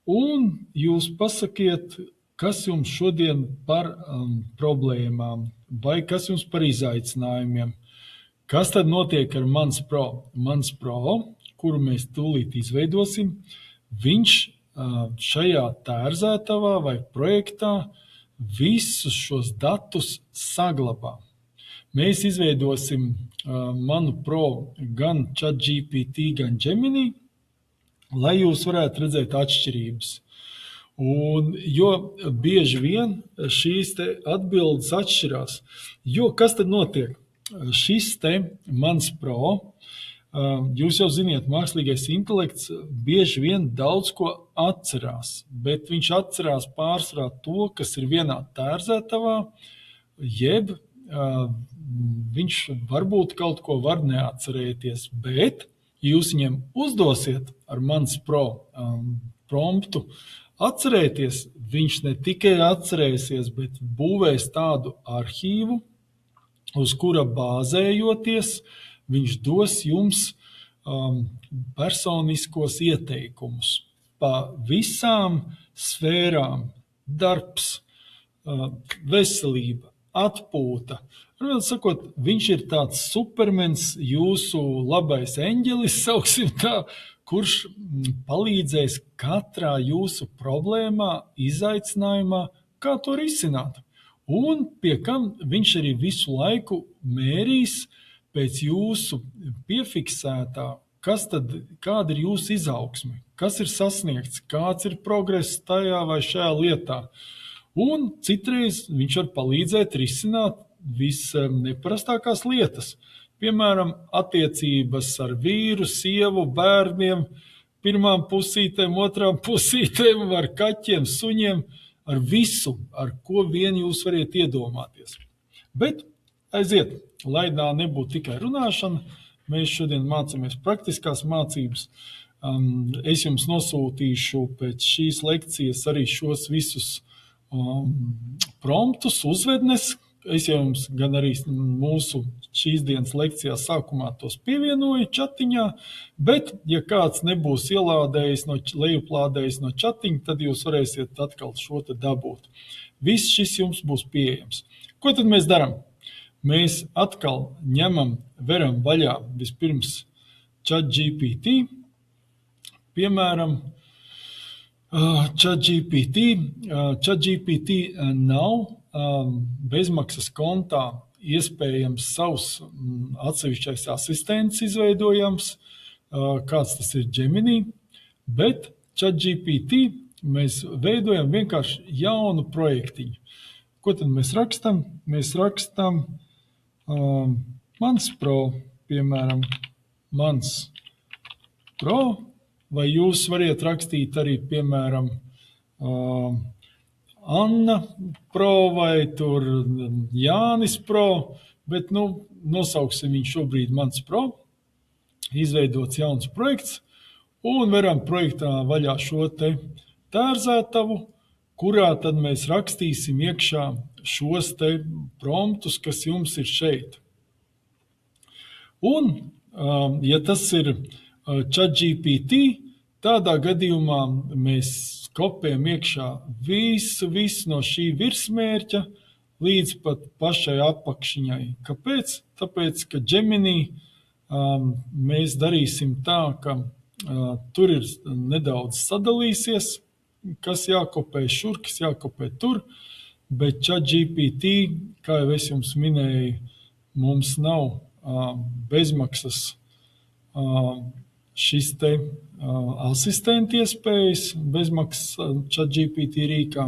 un jūs pasakiet, kas jums šodien par problēmām, vai kas jums par izaicinājumiem. Kas tad notiek ar Mans Pro? Mans Pro, kuru mēs tūlīt izveidosim, viņš šajā tērzētavā vai projektā visus šos datus saglabā. Mēs izveidosim Manu Pro gan ChatGPT, gan Gemini, lai jūs varētu redzēt atšķirības. Un, jo bieži vien šīs te atbildes atšķirās. Jo kas tad notiek? Šis te Mans Pro, jūs jau ziniet, mākslīgais intelekts bieži vien daudz ko atcerās, bet viņš atcerās pārsvarā to, kas ir vienā tērzētavā, jeb viņš varbūt kaut ko var neatcerēties, bet jūs viņiem uzdosiet ar Mans Pro promptu atcerēties, viņš ne tikai atcerēsies, bet būvēs tādu arhīvu, uz kura bāzējoties, viņš dos jums personiskos ieteikumus pa visām sfērām, darbs, veselība, atpūta. Un vēl sakot, viņš ir tāds supermens, jūsu labais eņģelis, sauksim tā, kurš palīdzēs katrā jūsu problēmā, izaicinājumā, kā to risināt. Un pie kam viņš arī visu laiku mērīs pēc jūsu piefiksētā, kāda ir jūsu izaugsme, kas ir sasniegts, kāds ir progress tajā vai šajā lietā. Un citreiz viņš var palīdzēt risināt visneparastākās lietas. Piemēram, attiecības ar vīru, sievu, bērniem, pirmām pusītēm, otrām pusītēm, ar kaķiem, suņiem, ar visu, ar ko vien jūs variet iedomāties. Bet aiziet, lai tā nebūtu tikai runāšana, mēs šodien mācāmies praktiskās mācības. Es jums nosūtīšu pēc šīs lekcijas arī šos visus promptus, uzvednes. Es jums gan arī mūsu šīs dienas lekcijā sākumā tos pievienoju čatiņā, bet, ja kāds nebūs ielādējis, lejuplādējis no čatiņa, tad jūs varēsiet atkal šo te dabūt. Viss šis jums būs pieejams. Ko tad mēs darām? Mēs atkal veram vaļā vispirms ChatGPT, piemēram, ChatGPT nav bezmaksas kontā iespējams savs atsevišķais asistents izveidojams, kāds tas ir Gemini, bet ChatGPT mēs veidojam vienkārši jaunu projektiņu. Ko tad mēs rakstam? Mēs rakstam Mans Pro, piemēram, Mans Pro, vai jūs variet rakstīt arī, piemēram, Anna Pro vai tur Jānis Pro, bet, nosauksim viņu šobrīd Mans Pro, izveidots jauns projekts, un veram projektā vaļā šo te tērzētavu, kurā tad mēs rakstīsim iekšā šos te promptus, kas jums ir šeit. Un, ja tas ir ChatGPT, tādā gadījumā mēs kopējam iekšā visu no šī virsmērķa līdz pat pašai apakšiņai. Kāpēc? Tāpēc, ka Gemini mēs darīsim tā, ka tur ir nedaudz sadalīsies, kas jākopē šur, kas jākopē tur, bet ChatGPT, kā jau es jums minēju, mums nav bezmaksas šis te asistenti iespējas, bezmaksas ChatGPT rīkā.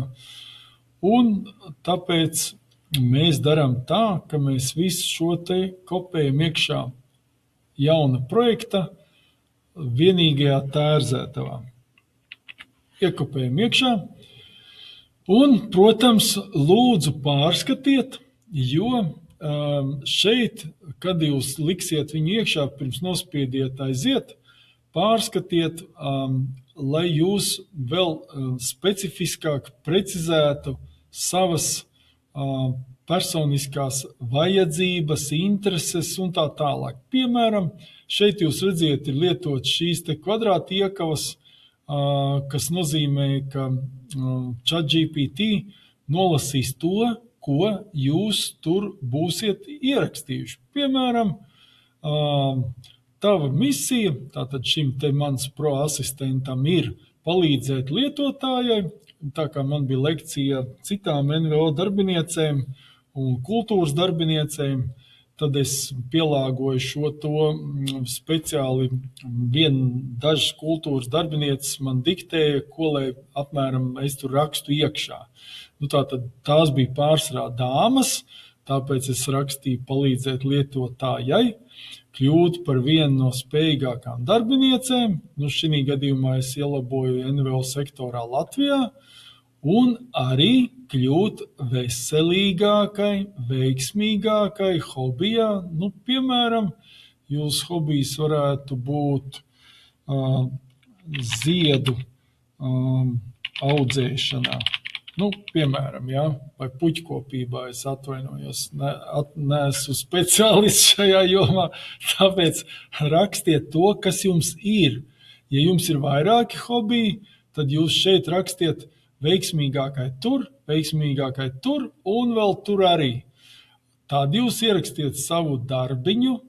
Un tāpēc mēs darām tā, ka mēs visu šo te kopējam iekšā jauna projekta vienīgajā tērzētavā. Iekopējam iekšā. Un, protams, lūdzu pārskatiet, jo šeit, kad jūs liksiet viņu iekšā, pirms nospiediet aiziet, pārskatiet, lai jūs vēl specifiskāk precizētu savas personiskās vajadzības, intereses un tā tālāk. Piemēram, šeit jūs redziet, ir lietot šīs te kvadrātiekavas, kas nozīmē, ka ChatGPT nolasīs to, ko jūs tur būsiet ierakstījuši. Piemēram, tava misija, tātad šim te Mans Pro asistentam ir palīdzēt lietotājai, tā kā man bija lekcija citām NVO darbiniecēm un kultūras darbiniecēm, tad es pielāgoju šo to speciāli. Dažas kultūras darbinieces man diktēja, ko lai apmēram es tur rakstu iekšā. Tātad tās bija pārsvarā dāmas, tāpēc es rakstīju palīdzēt lietotājai, kļūt par vienu no spējīgākām darbiniecēm. Šī gadījumā es ielaboju NVO sektorā Latvijā, un arī kļūt veselīgākai, veiksmīgākai hobijā. Piemēram, jūsu hobijs varētu būt ziedu audzēšanā. Piemēram, vai puķkopībā, es atvainojos, neesmu speciālists šajā jomā, tāpēc rakstiet to, kas jums ir. Ja jums ir vairāki hobiji, tad jūs šeit rakstiet veiksmīgākai tur un vēl tur arī. Tad jūs ierakstiet savu darbiņu,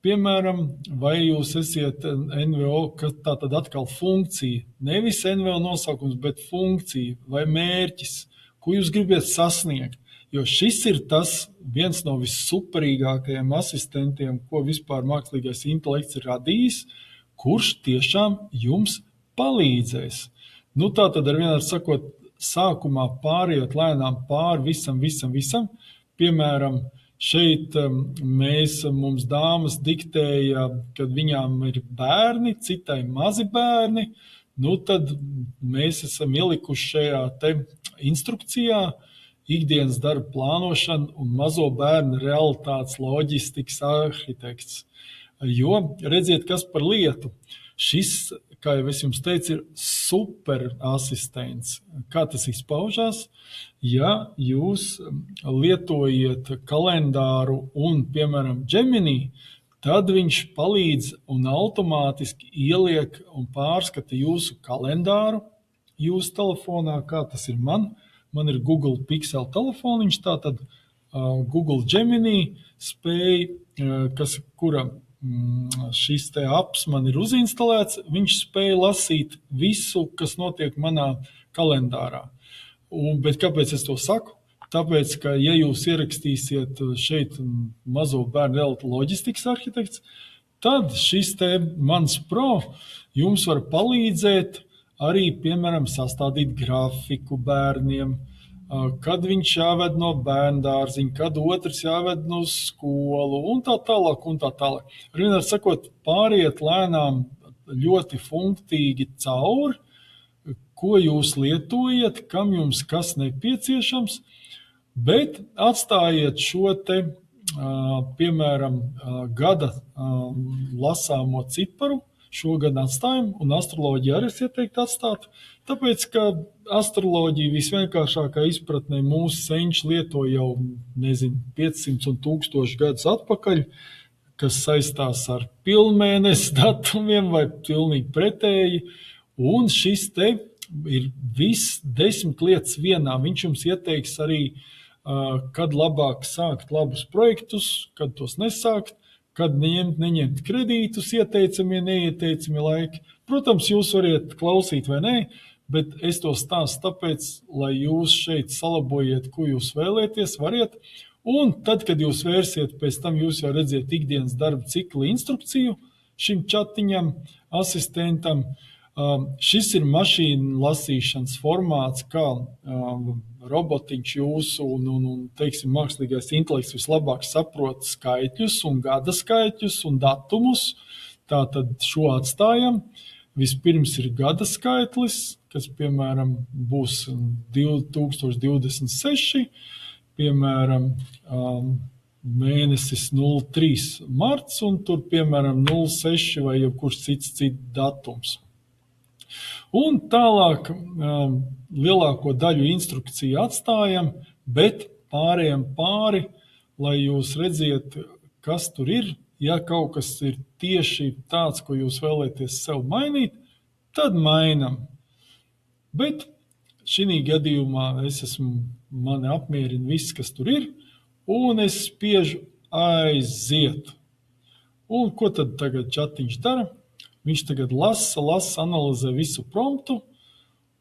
piemēram, vai jūs esiet NVO, kas tā tad atkal funkcija, nevis NVO nosaukums, bet funkcija vai mērķis, ko jūs gribat sasniegt. Jo šis ir tas viens no vissuperīgākajiem asistentiem, ko vispār mākslīgais intelekts ir radījis, kurš tiešām jums palīdzēs. Tātad ar vienādi sakot, sākumā pāriet lēnām pāri visam. Piemēram, šeit mums dāmas diktēja, kad viņām ir bērni, citai mazi bērni, tad mēs esam ielikuši šajā te instrukcijā ikdienas darba plānošanu un mazo bērnu realitātes loģistikas arhitekts. Jo redziet, kas par lietu. Šis, kā jau es jums teicu, ir super asistents. Kā tas izpaužās? Ja jūs lietojat kalendāru un, piemēram, Gemini, tad viņš palīdz un automātiski ieliek un pārskata jūsu kalendāru jūsu telefonā, kā tas ir man. Man ir Google Pixel telefoniņš, tātad Google Gemini spēja, kura šis te apps man ir uzinstalēts, viņš spēja lasīt visu, kas notiek manā kalendārā. Bet kāpēc es to saku? Tāpēc, ka ja jūs ierakstīsiet šeit mazo bērnu realitātes loģistikas arhitekts, tad šis te mans pro jums var palīdzēt arī, piemēram, sastādīt grafiku bērniem, kad viņš jāved no bērndārziņa, kad otrs jāved no skolu un tā tālāk. Ar vienādi sakot, pāriet lēnām ļoti funktīgi cauri, ko jūs lietojat, kam jums kas nepieciešams, bet atstājiet šo te, piemēram, gada lasāmo ciparu, šogad atstājam, un astroloģiju arī es ieteiktu atstāt, tāpēc, ka astroloģija visvienkāršākā izpratnē mūsu senči lieto jau, 500 un 1000 gadus atpakaļ, kas saistās ar pilnmēnesi datumiem vai pilnīgi pretēji, un šis te ir viss 10 lietas vienā. Viņš jums ieteiks arī, kad labāk sākt labus projektus, kad tos nesākt, kad neņemt kredītus, ieteicamie, neieteicamie laiki. Protams, jūs variet klausīt vai nē, bet es to stāstu tāpēc, lai jūs šeit salabojiet, ko jūs vēlēties, variet. Un tad, kad jūs vērsiet, pēc tam jūs jau redziet ikdienas darba cikla instrukciju šim čatiņam, asistentam. Šis ir mašīnu lasīšanas formāts, kā robotiņš jūsu un teiksim, mākslīgais intelekts vislabāk saprot skaitļus un gada skaitļus un datumus. Tātad šo atstājam. Vispirms ir gada skaitlis, kas, piemēram, būs 2026, piemēram, mēnesis 03 marts un tur, piemēram, 06 vai jebkurš cits datums. Un tālāk lielāko daļu instrukciju atstājam, bet pārējām pāri, lai jūs redziet, kas tur ir. Ja kaut kas ir tieši tāds, ko jūs vēlēties sev mainīt, tad mainam. Bet šī gadījumā mani apmierina viss, kas tur ir, un es spiežu aiziet. Un ko tad tagad čatiņš dara? Viņš tagad lasa, analizē visu promptu,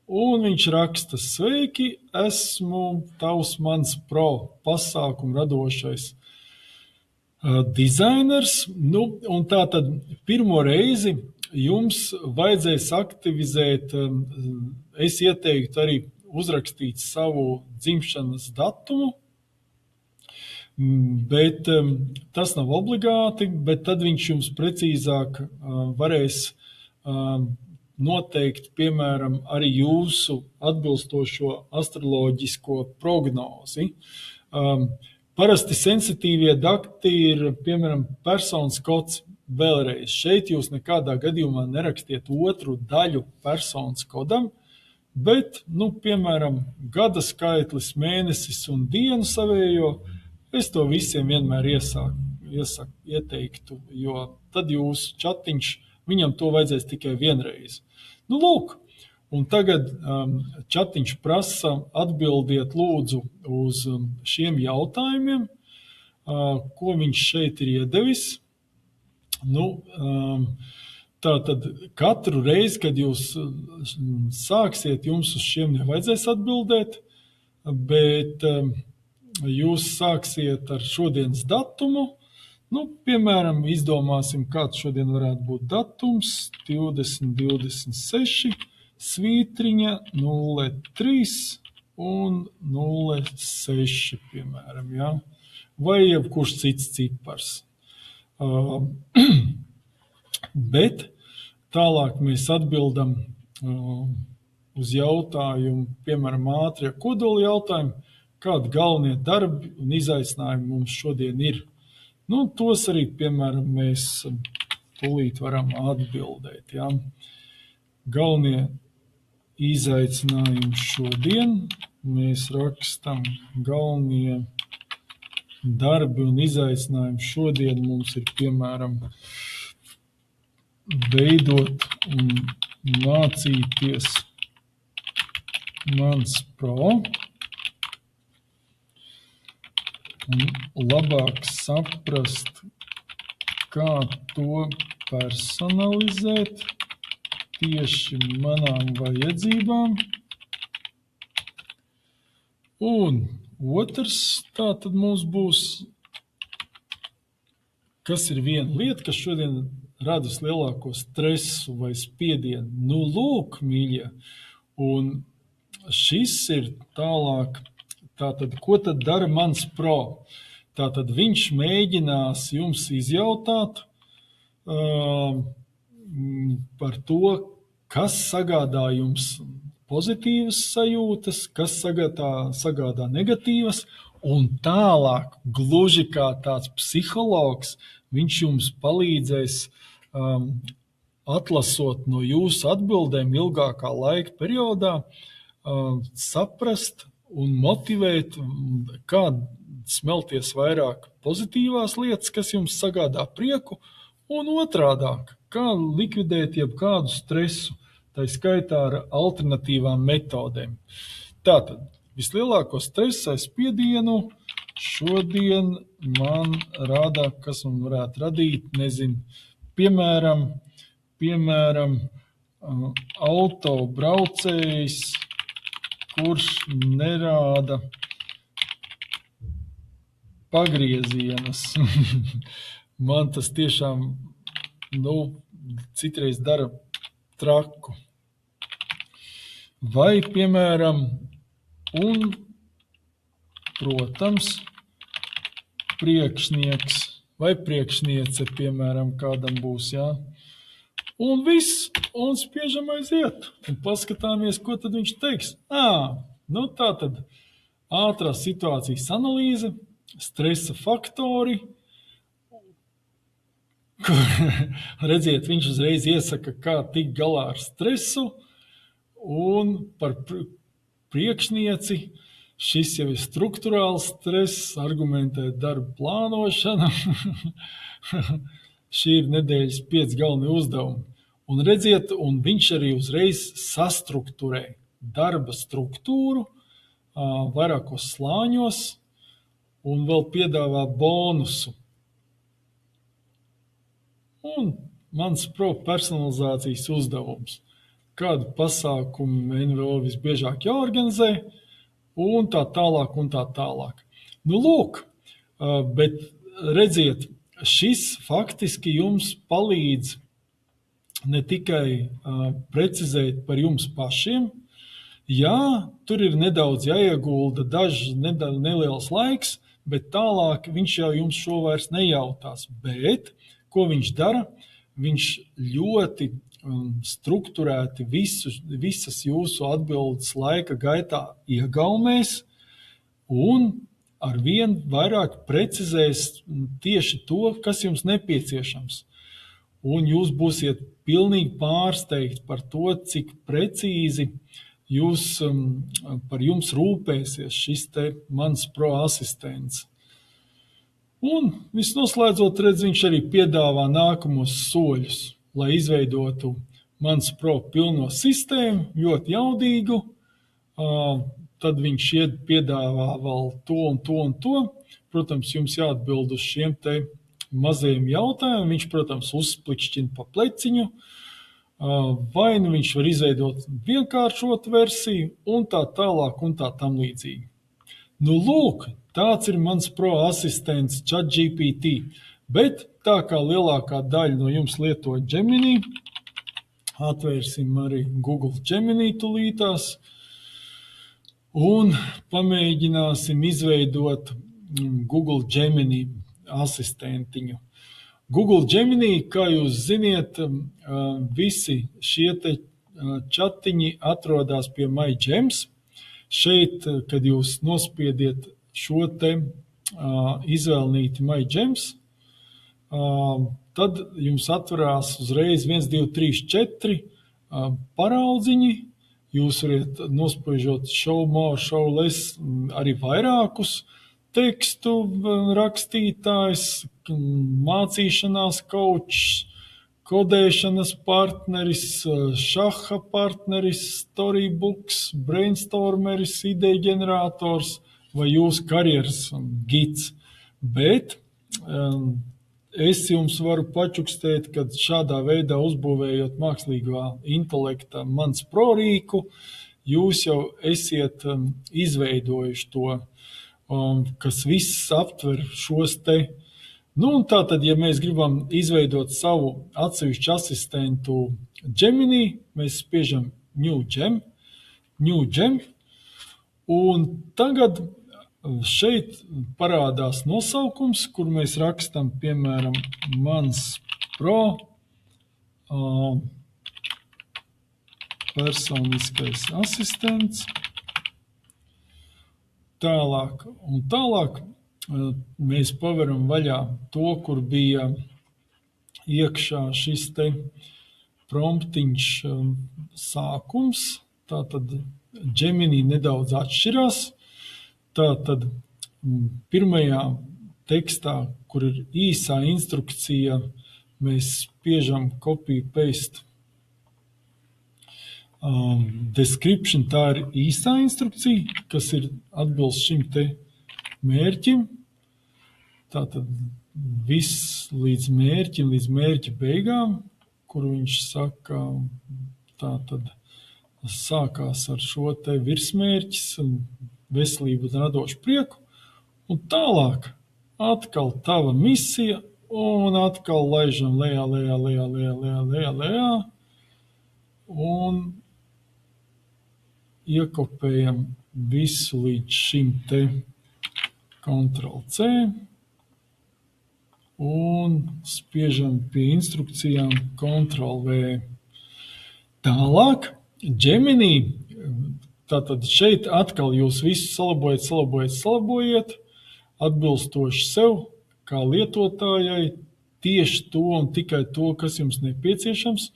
un viņš raksta: sveiki, esmu tavs mans pro, pasākumu radošais Dizainers, un tā tad pirmo reizi jums vajadzēs aktivizēt, es ieteiktu arī uzrakstīt savu dzimšanas datumu, bet tas nav obligāti, bet tad viņš jums precīzāk varēs noteikt, piemēram, arī jūsu atbilstošo astroloģisko prognozi. Parasti sensitīvie dati ir, piemēram, personas kods. Vēlreiz, šeit jūs nekādā gadījumā nerakstiet otru daļu personas kodam, bet, piemēram, gada skaitlis, mēnesis un dienu savējo, es to visiem vienmēr ieteiktu, jo tad jūsu chatiņš, viņam to vajadzēs tikai vienreiz. Lūk, un tagad chatiņš prasa atbildiet lūdzu uz šiem jautājumiem, ko viņš šeit ir iedevis. Tātad katru reizi, kad jūs sāksiet, jums uz šiem nevajadzēs atbildēt, bet jūs sāksiet ar šodienas datumu. Piemēram, izdomāsim, kāds šodien varētu būt datums, 2026, svītriņa 03 un 06, piemēram, ja? Vai jebkurš cits cipars. Bet tālāk mēs atbildam uz jautājumu, piemēram, ātrie kodoli jautājumu, kādi galvenie darbi un izaicinājumi mums šodien ir. Tos arī, piemēram, mēs tūlīt varam atbildēt. Ja? Galvenie izaicinājumi šodien mēs rakstam galvenie darbi un izaicinājumi šodien mums ir, piemēram, veidot un mācīties Mans Pro un labāk saprast, kā to personalizēt tieši manām vajadzībām. Un otrs, tā tad mums būs, kas ir viena lieta, kas šodien rada lielāko stresu vai spiedienu. Lūk, mīļie, un šis ir tālāk, tātad, ko tad dara Mans Pro? Tātad viņš mēģinās jums izjautāt par to, kas sagādā jums pozitīvas sajūtas, kas sagādā negatīvas, un tālāk, gluži kā tāds psihologs, viņš jums palīdzēs atlasot no jūsu atbildēm ilgākā laika periodā, saprast un motivēt, kā smelties vairāk pozitīvās lietas, kas jums sagādā prieku, un otrādāk, kā likvidēt jebkādu stresu, tā skaitā ar alternatīvām metodēm. Tātad, vislielāko stresu spiedienu šodien man rada, kas man varētu radīt, nezinu, piemēram, autobraucējs, kurš nerāda pagriezienus. Man tas tiešām, citreiz dara traku. Vai, piemēram, un, protams, priekšnieks vai priekšniece, piemēram, kādam būs, jā. Un viss, un spiežam aiziet, un paskatāmies, ko tad viņš teiks. Tā tad ātrās situācijas analīze, stresa faktori, redziet, viņš uzreiz iesaka, kā tikt galā ar stresu, un par priekšnieci, šis jau ir strukturāls stress, argumentē darba plānošana. Šī ir nedēļas 5 galvenie uzdevumi. Un redziet, un viņš arī uzreiz sastrukturē darba struktūru vairākos slāņos un vēl piedāvā bonusu. Un Mans Pro personalizācijas uzdevums. Kādu pasākumu NVO visbiežāk jāorganizē, un tā tālāk, un tā tālāk. Lūk, bet redziet, šis faktiski jums palīdz ne tikai precizēt par jums pašiem. Jā, tur ir nedaudz jāiegulda dažs neliels laiks, bet tālāk viņš jau jums šo vairs nejautās. Bet, ko viņš dara? Viņš ļoti strukturēti visas jūsu atbildes laika gaitā iegaumēs un arvien vairāk precizēs tieši to, kas jums nepieciešams. Un jūs būsiet pilnīgi pārsteigti par to, cik precīzi par jums rūpēsies šis te mans Pro asistents. Un visnoslēdzot, viņš arī piedāvā nākamos soļus, lai izveidotu mans Pro pilno sistēmu, ļoti jaudīgu. Tad viņš piedāvā vēl to un to un to. Protams, jums jāatbild uz šiem te mazajiem jautājumiem. Viņš, protams, uzsplikšķina pa pleciņu, vai nu viņš var izveidot vienkāršotu versiju un tā tālāk un tā tam līdzīgi. Nu, lūk, tāds ir mans Pro asistents ChatGPT, bet tā kā lielākā daļa no jums lieto Gemini, atvērsim arī Google Gemini tulītās un pamēģināsim izveidot Google Gemini asistentiņu. Google Gemini, kā jūs ziniet, visi šie te čatiņi atrodas pie MyGems. Šeit, kad jūs nospiediet šo te izvēlnīti MyGems, tad jums atverās uzreiz 1, 2, 3, 4 paraudziņi. Jūs varat nospiežot show more, show less, arī vairākus tekstu rakstītājs, mācīšanās kočs, kodēšanas partneris, šaha partneris, storybooks, brainstormeris, ideja ģenerators vai jūsu karjeras gids. Bet es jums varu pačukstēt, ka šādā veidā uzbūvējot mākslīgā intelekta mans Pro rīku, jūs jau esiet izveidojuši to, kas viss aptver šos te. Nu, un tātad, ja mēs gribam izveidot savu atsevišķu asistentu Gemini, mēs spiežam New Gem, un tagad šeit parādās nosaukums, kur mēs rakstam, piemēram, mans Pro personiskais asistents. Tālāk mēs paveram vaļā to, kur bija iekšā šis te promptiņš sākums. Tātad Gemini nedaudz atšķirās. Tātad pirmajā tekstā, kur ir īsā instrukcija, mēs spiežam copy paste description, tā ir īsā instrukcija, kas ir atbilst šim te mērķim. Tātad viss līdz mērķa beigām, kur viņš saka, tātad sākās ar šo te virsmērķis, veselību un radošu prieku, un tālāk atkal tava misija, un atkal laižam lejā, un iekopējam visu līdz šim te Ctrl+C un spiežam pie instrukcijām Ctrl+V. Tālāk Gemini, tātad šeit atkal jūs visu salabojiet, atbilstoši sev, kā lietotājai, tieši to un tikai to, kas jums nepieciešams.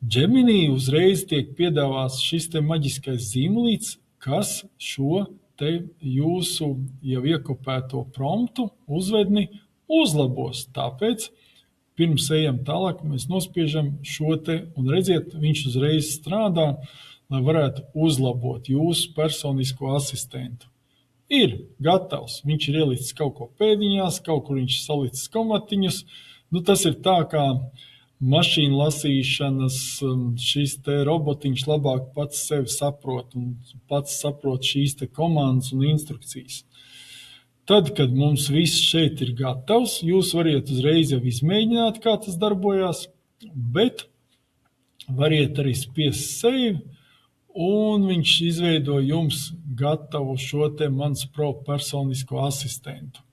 Gemini uzreiz tiek piedāvāts šis te maģiskais zīmolīts, kas šo te jūsu jau iekopēto promptu uzvedni uzlabos. Tāpēc pirms ejam tālāk, mēs nospiežam šo te un redziet, viņš uzreiz strādā, lai varētu uzlabot jūsu personisko asistentu. Ir gatavs, viņš ir ielicis kaut ko pēdiņās, kaut kur viņš salicis komatiņus. Nu, tas ir tā kā mašīnu lasīšanas šis te robotiņš labāk pats sevi saprot un pats saprot šīs te komandas un instrukcijas. Tad, kad mums viss šeit ir gatavs, jūs variet uzreiz jau izmēģināt, kā tas darbojās, bet variet arī spiest save, un viņš izveido jums gatavu šo te Mans Pro personisko asistentu.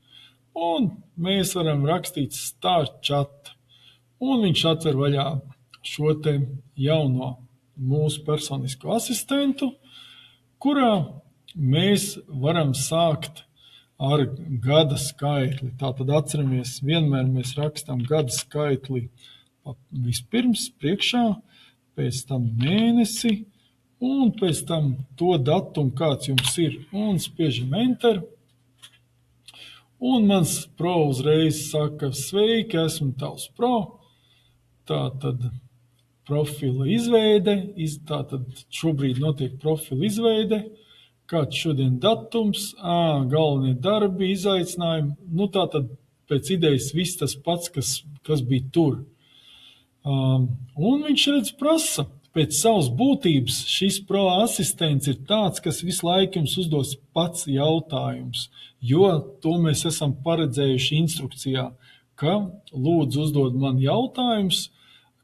Un mēs varam rakstīt Start Chat, un viņš atver vaļā šo te jauno mūsu personisko asistentu, kurā mēs varam sākt ar gada skaitli. Tātad atceramies, vienmēr mēs rakstam gada skaitli vispirms priekšā, pēc tam mēnesi, un pēc tam to datumu, kāds jums ir, un spiežam Enter. Un mans Pro uzreiz saka, sveiki, esmu tavs Pro. Tātad profila izveide, tātad šobrīd notiek profila izveide, kāds šodien datums, galvenie darbi, izaicinājumi, tātad pēc idejas viss tas pats, kas bija tur. Un viņš redz prasa, pēc savas būtības šis Pro asistents ir tāds, kas visu laiku jums uzdos pats jautājums, jo to mēs esam paredzējuši instrukcijā, ka lūdzu uzdod man jautājums,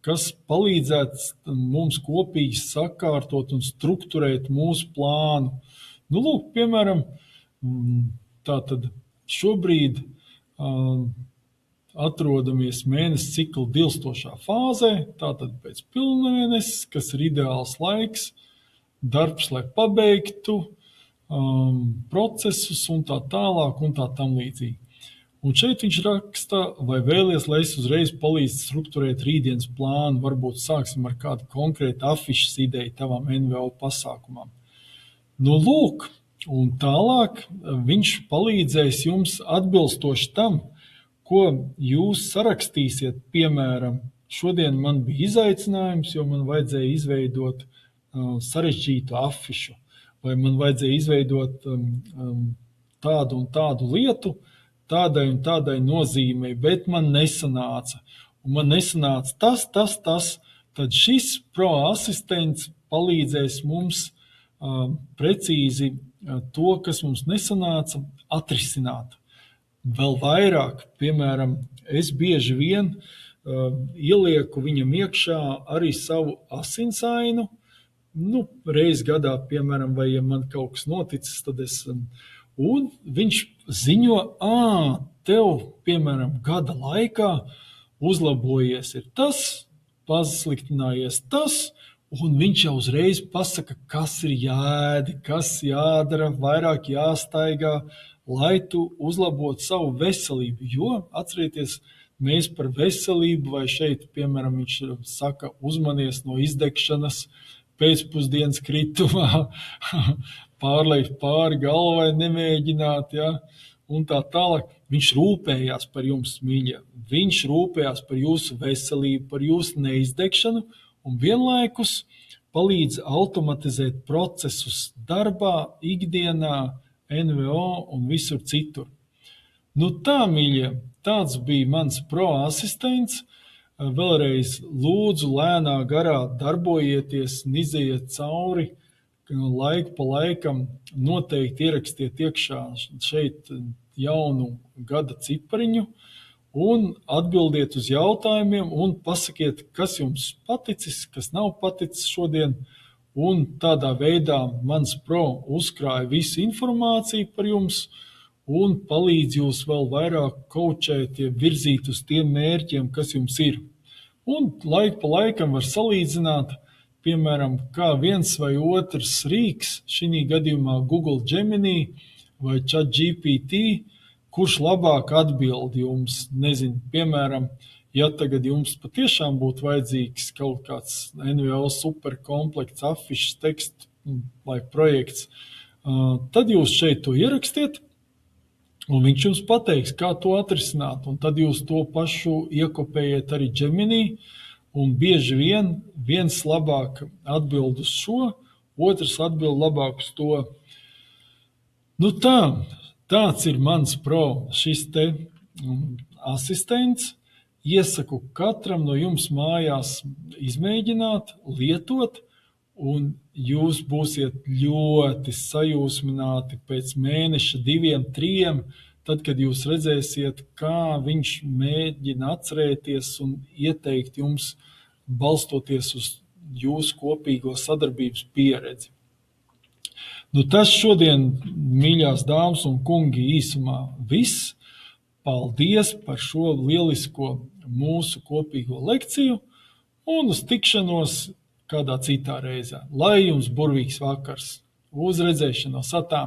kas palīdzētu mums kopīgi sakārtot un strukturēt mūsu plānu. Lūk, piemēram, tātad šobrīd atrodamies mēnesi cikla dilstošā fāzē, tātad pēc pilnmēnesis, kas ir ideāls laiks, darbs, lai pabeigtu procesus un tā tālāk un tā tam līdzīgi. Un šeit viņš raksta, vai vēlies, lai es uzreiz palīdzu strukturēt rītdienas plānu, varbūt sāksim ar kādu konkrētu afišas ideju tavam NVO pasākumam. Lūk, un tālāk viņš palīdzēs jums atbilstoši tam, ko jūs sarakstīsiet, piemēram, šodien man bija izaicinājums, jo man vajadzēja izveidot sarežģītu afišu, vai man vajadzēja izveidot tādu un tādu lietu, tādai un tādai nozīmei, bet man nesanāca. Un man nesanāca tas, tad šis Pro asistents palīdzēs mums precīzi to, kas mums nesanāca, atrisināt. Vēl vairāk, piemēram, es bieži vien ielieku viņam iekšā arī savu asinsainu, reiz gadā, piemēram, vai ja man kaut kas noticis, tad un viņš ziņo, tev, piemēram, gada laikā uzlabojies ir tas, pasliktinājies tas, un viņš jau uzreiz pasaka, kas ir jāēd, kas jādara, vairāk jāstaigā, lai tu uzlabotu savu veselību, jo, atcerieties, mēs par veselību, vai šeit, piemēram, viņš saka, uzmanies no izdegšanas, pēcpusdienas kritumā, pārlaikt pāri galvai, nemēģināt, un tā tālāk. Viņš rūpējās par jums, mīļie, viņš rūpējās par jūsu veselību, par jūsu neizdegšanu, un vienlaikus palīdz automatizēt procesus darbā, ikdienā, NVO un visur citur. Tā, mīļie, tāds bija mans Pro asistents. Vēlreiz lūdzu lēnā garā darbojieties un izejiet cauri, laiku pa laikam noteikti ierakstiet iekšā šeit jaunu gada cipariņu un atbildiet uz jautājumiem un pasakiet, kas jums paticis, kas nav paticis šodien. Un tādā veidā mans Pro uzkrāja visu informāciju par jums un palīdz jūs vēl vairāk kaučēt, virzīt uz tiem mērķiem, kas jums ir. Un laiku pa laikam var salīdzināt, piemēram, kā viens vai otrs rīks, šī gadījumā Google Gemini vai ChatGPT, kurš labāk atbild jums, nezinu, piemēram, ja tagad jums patiešām būtu vajadzīgs kaut kāds NVO superkomplekts, afišas teksts vai projekts, tad jūs šeit to ierakstiet, un viņš jums pateiks, kā to atrisināt, un tad jūs to pašu iekopējiet arī Gemini, un bieži vien viens labāk atbild uz šo, otrs atbild labāk uz to. Tāds ir mans Pro, šis te asistents. Iesaku katram no jums mājās izmēģināt, lietot, un jūs būsiet ļoti sajūsmināti pēc mēneša, 2, 3, tad, kad jūs redzēsiet, kā viņš mēģina atcerēties un ieteikt jums, balstoties uz jūsu kopīgo sadarbības pieredzi. Tas šodien, mīļās dāmas un kungi, īsumā viss. Paldies par šo lielisko mūsu kopīgo lekciju un uz tikšanos kādā citā reizē. Lai jums burvīgs vakars! Uz redzēšanos! Atā!